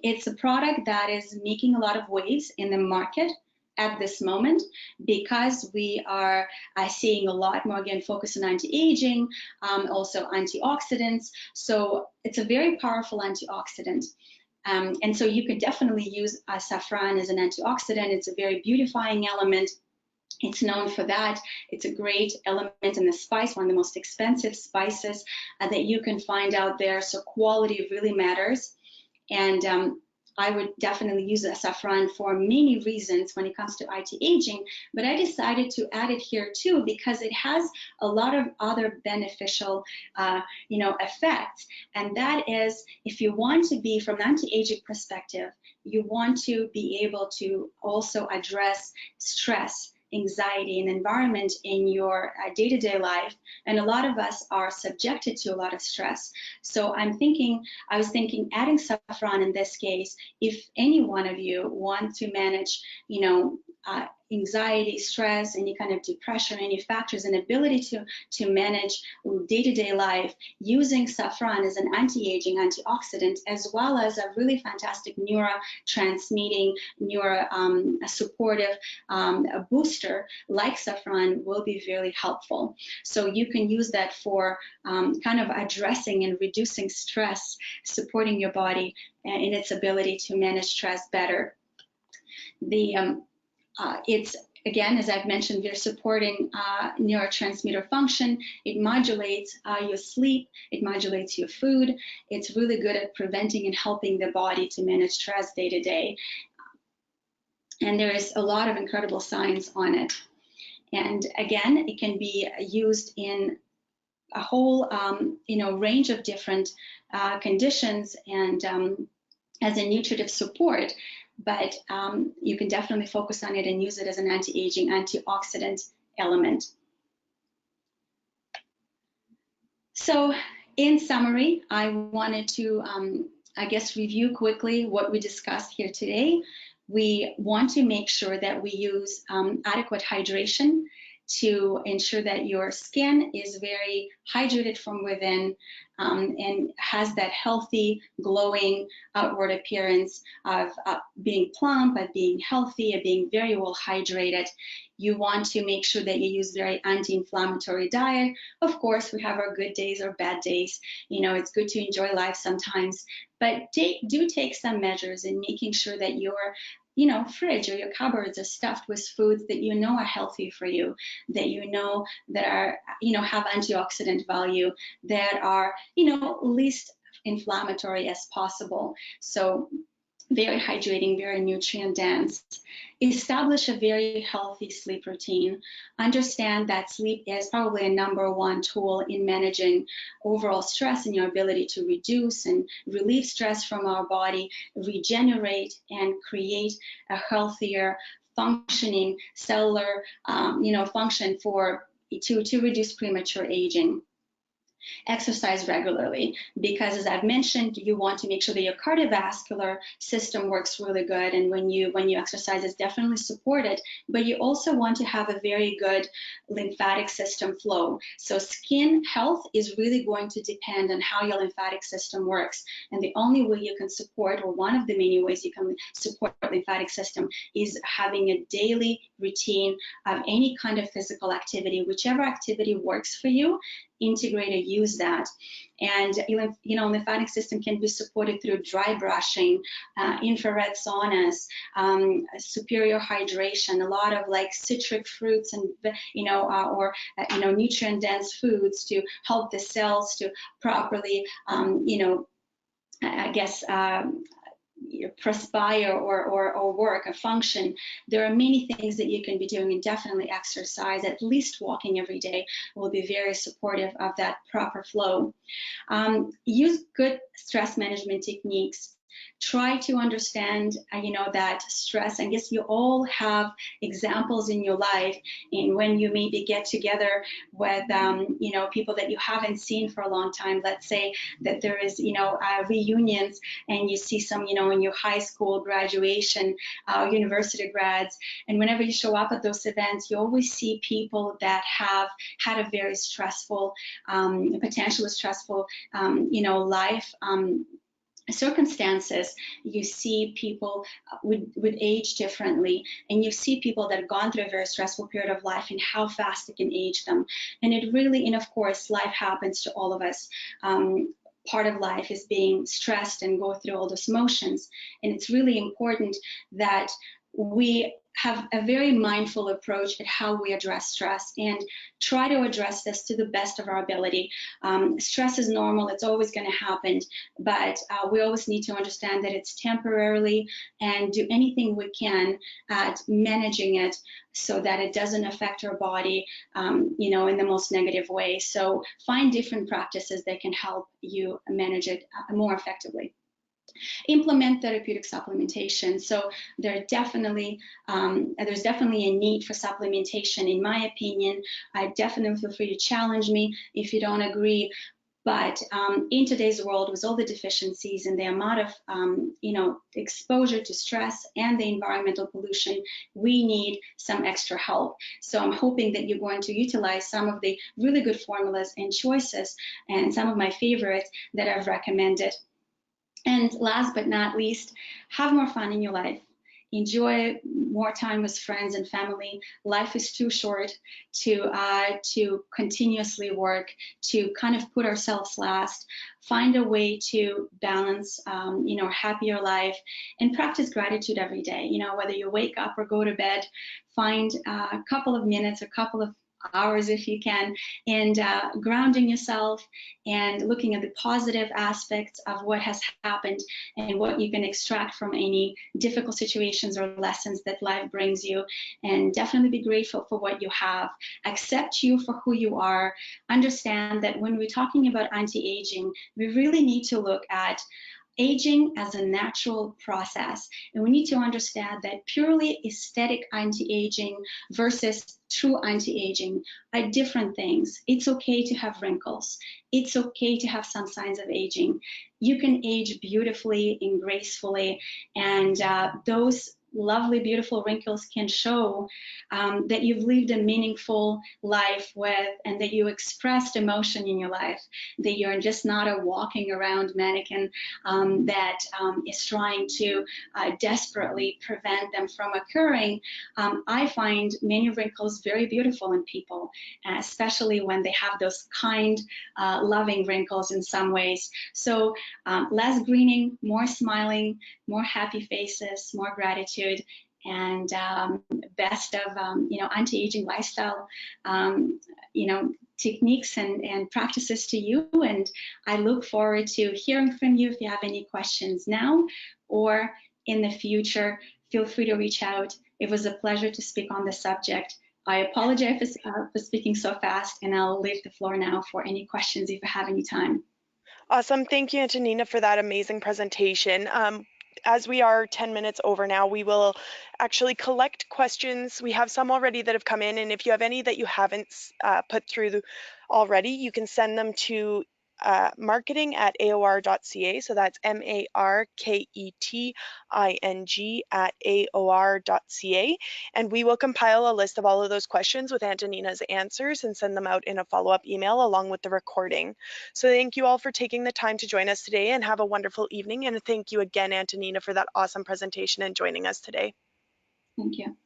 It's a product that is making a lot of waves in the market at this moment, because we are seeing a lot more, again, focus on anti-aging, also antioxidants. So it's a very powerful antioxidant. And so you could definitely use saffron as an antioxidant. It's a very beautifying element. It's known for that. It's a great element in the spice, one of the most expensive spices that you can find out there. So quality really matters. And I would definitely use the saffron for many reasons when it comes to anti-aging, but I decided to add it here too because it has a lot of other beneficial, effects. And that is, if you want to be, from an anti-aging perspective, you want to be able to also address stress, anxiety, and environment in your day-to-day life, and a lot of us are subjected to a lot of stress. So I was thinking adding saffron in this case, if any one of you want to manage anxiety, stress, any kind of depression, any factors, and ability to manage day-to-day life, using saffron as an anti-aging antioxidant, as well as a really fantastic neurotransmitting, supportive booster like saffron will be very helpful. So you can use that for kind of addressing and reducing stress, supporting your body in its ability to manage stress better. It's, again, as I've mentioned, they're supporting neurotransmitter function. It modulates your sleep. It modulates your food. It's really good at preventing and helping the body to manage stress day to day. And there is a lot of incredible science on it. And again, it can be used in a whole, range of different conditions and as a nutritive support. But you can definitely focus on it and use it as an anti-aging, antioxidant element. So in summary, I wanted to, review quickly what we discussed here today. We want to make sure that we use adequate hydration to ensure that your skin is very hydrated from within and has that healthy, glowing outward appearance of being plump, of being healthy, of being very well hydrated. You want to make sure that you use very anti-inflammatory diet. Of course, we have our good days or bad days. It's good to enjoy life sometimes, but do take some measures in making sure that your fridge or your cupboards are stuffed with foods that are healthy for you, that that are, have antioxidant value, that are, least inflammatory as possible. So very hydrating, very nutrient dense. Establish a very healthy sleep routine. Understand that sleep is probably a #1 tool in managing overall stress and your ability to reduce and relieve stress from our body, regenerate and create a healthier functioning cellular function to reduce premature aging. Exercise regularly, because as I've mentioned, you want to make sure that your cardiovascular system works really good, and when you exercise, it's definitely supported, but you also want to have a very good lymphatic system flow. So skin health is really going to depend on how your lymphatic system works, and the only way you can support, or one of the many ways you can support the lymphatic system, is having a daily routine of any kind of physical activity. Whichever activity works for you, integrate or use that. And lymphatic system can be supported through dry brushing, infrared saunas, superior hydration, a lot of like citric fruits and nutrient dense foods to help the cells to properly perspire or work or function. There are many things that you can be doing, and definitely exercise. At least walking every day will be very supportive of that proper flow. Use good stress management techniques. Try to understand, that stress. I guess you all have examples in your life, and when you maybe get together with, people that you haven't seen for a long time. Let's say that there is, reunions, and you see some, in your high school graduation, university grads, and whenever you show up at those events, you always see people that have had a very stressful, potentially stressful, life. Circumstances. You see people would age differently, and you see people that have gone through a very stressful period of life and how fast it can age them. And it really, and of course, life happens to all of us. Part of life is being stressed and go through all those emotions, and it's really important that we have a very mindful approach at how we address stress and try to address this to the best of our ability. Stress is normal, it's always going to happen, but we always need to understand that it's temporarily and do anything we can at managing it so that it doesn't affect our body, in the most negative way. So find different practices that can help you manage it more effectively. Implement therapeutic supplementation. So there's definitely a need for supplementation, in my opinion. I definitely feel free to challenge me if you don't agree. But in today's world, with all the deficiencies and the amount of exposure to stress and the environmental pollution, we need some extra help. So I'm hoping that you're going to utilize some of the really good formulas and choices, and some of my favorites that I've recommended. And last but not least, have more fun in your life. Enjoy more time with friends and family. Life is too short to continuously work, to kind of put ourselves last. Find a way to balance, happier life, and practice gratitude every day. Whether you wake up or go to bed, find a couple of minutes, a couple of hours if you can, and grounding yourself and looking at the positive aspects of what has happened and what you can extract from any difficult situations or lessons that life brings you, and definitely be grateful for what you have. Accept you for who you are. Understand that when we're talking about anti-aging, we really need to look at aging as a natural process. And we need to understand that purely aesthetic anti-aging versus true anti-aging are different things. It's okay to have wrinkles. It's okay to have some signs of aging. You can age beautifully and gracefully, and those lovely, beautiful wrinkles can show that you've lived a meaningful life and that you expressed emotion in your life, that you're just not a walking around mannequin that is trying to desperately prevent them from occurring. I find many wrinkles very beautiful in people, especially when they have those kind, loving wrinkles in some ways. So less greening, more smiling, more happy faces, more gratitude, and best of anti-aging lifestyle techniques and practices to you. And I look forward to hearing from you. If you have any questions now or in the future, feel free to reach out. It was a pleasure to speak on this subject. I apologize for speaking so fast, and I'll leave the floor now for any questions if you have any time. Awesome. Thank you, Antonina, for that amazing presentation. as we are 10 minutes over now, we will actually collect questions. We have some already that have come in, and if you have any that you haven't put through already, you can send them to marketing@aor.ca. So that's marketing@aor.ca. And we will compile a list of all of those questions with Antonina's answers and send them out in a follow-up email along with the recording. So thank you all for taking the time to join us today, and have a wonderful evening. And thank you again, Antonina, for that awesome presentation and joining us today. Thank you.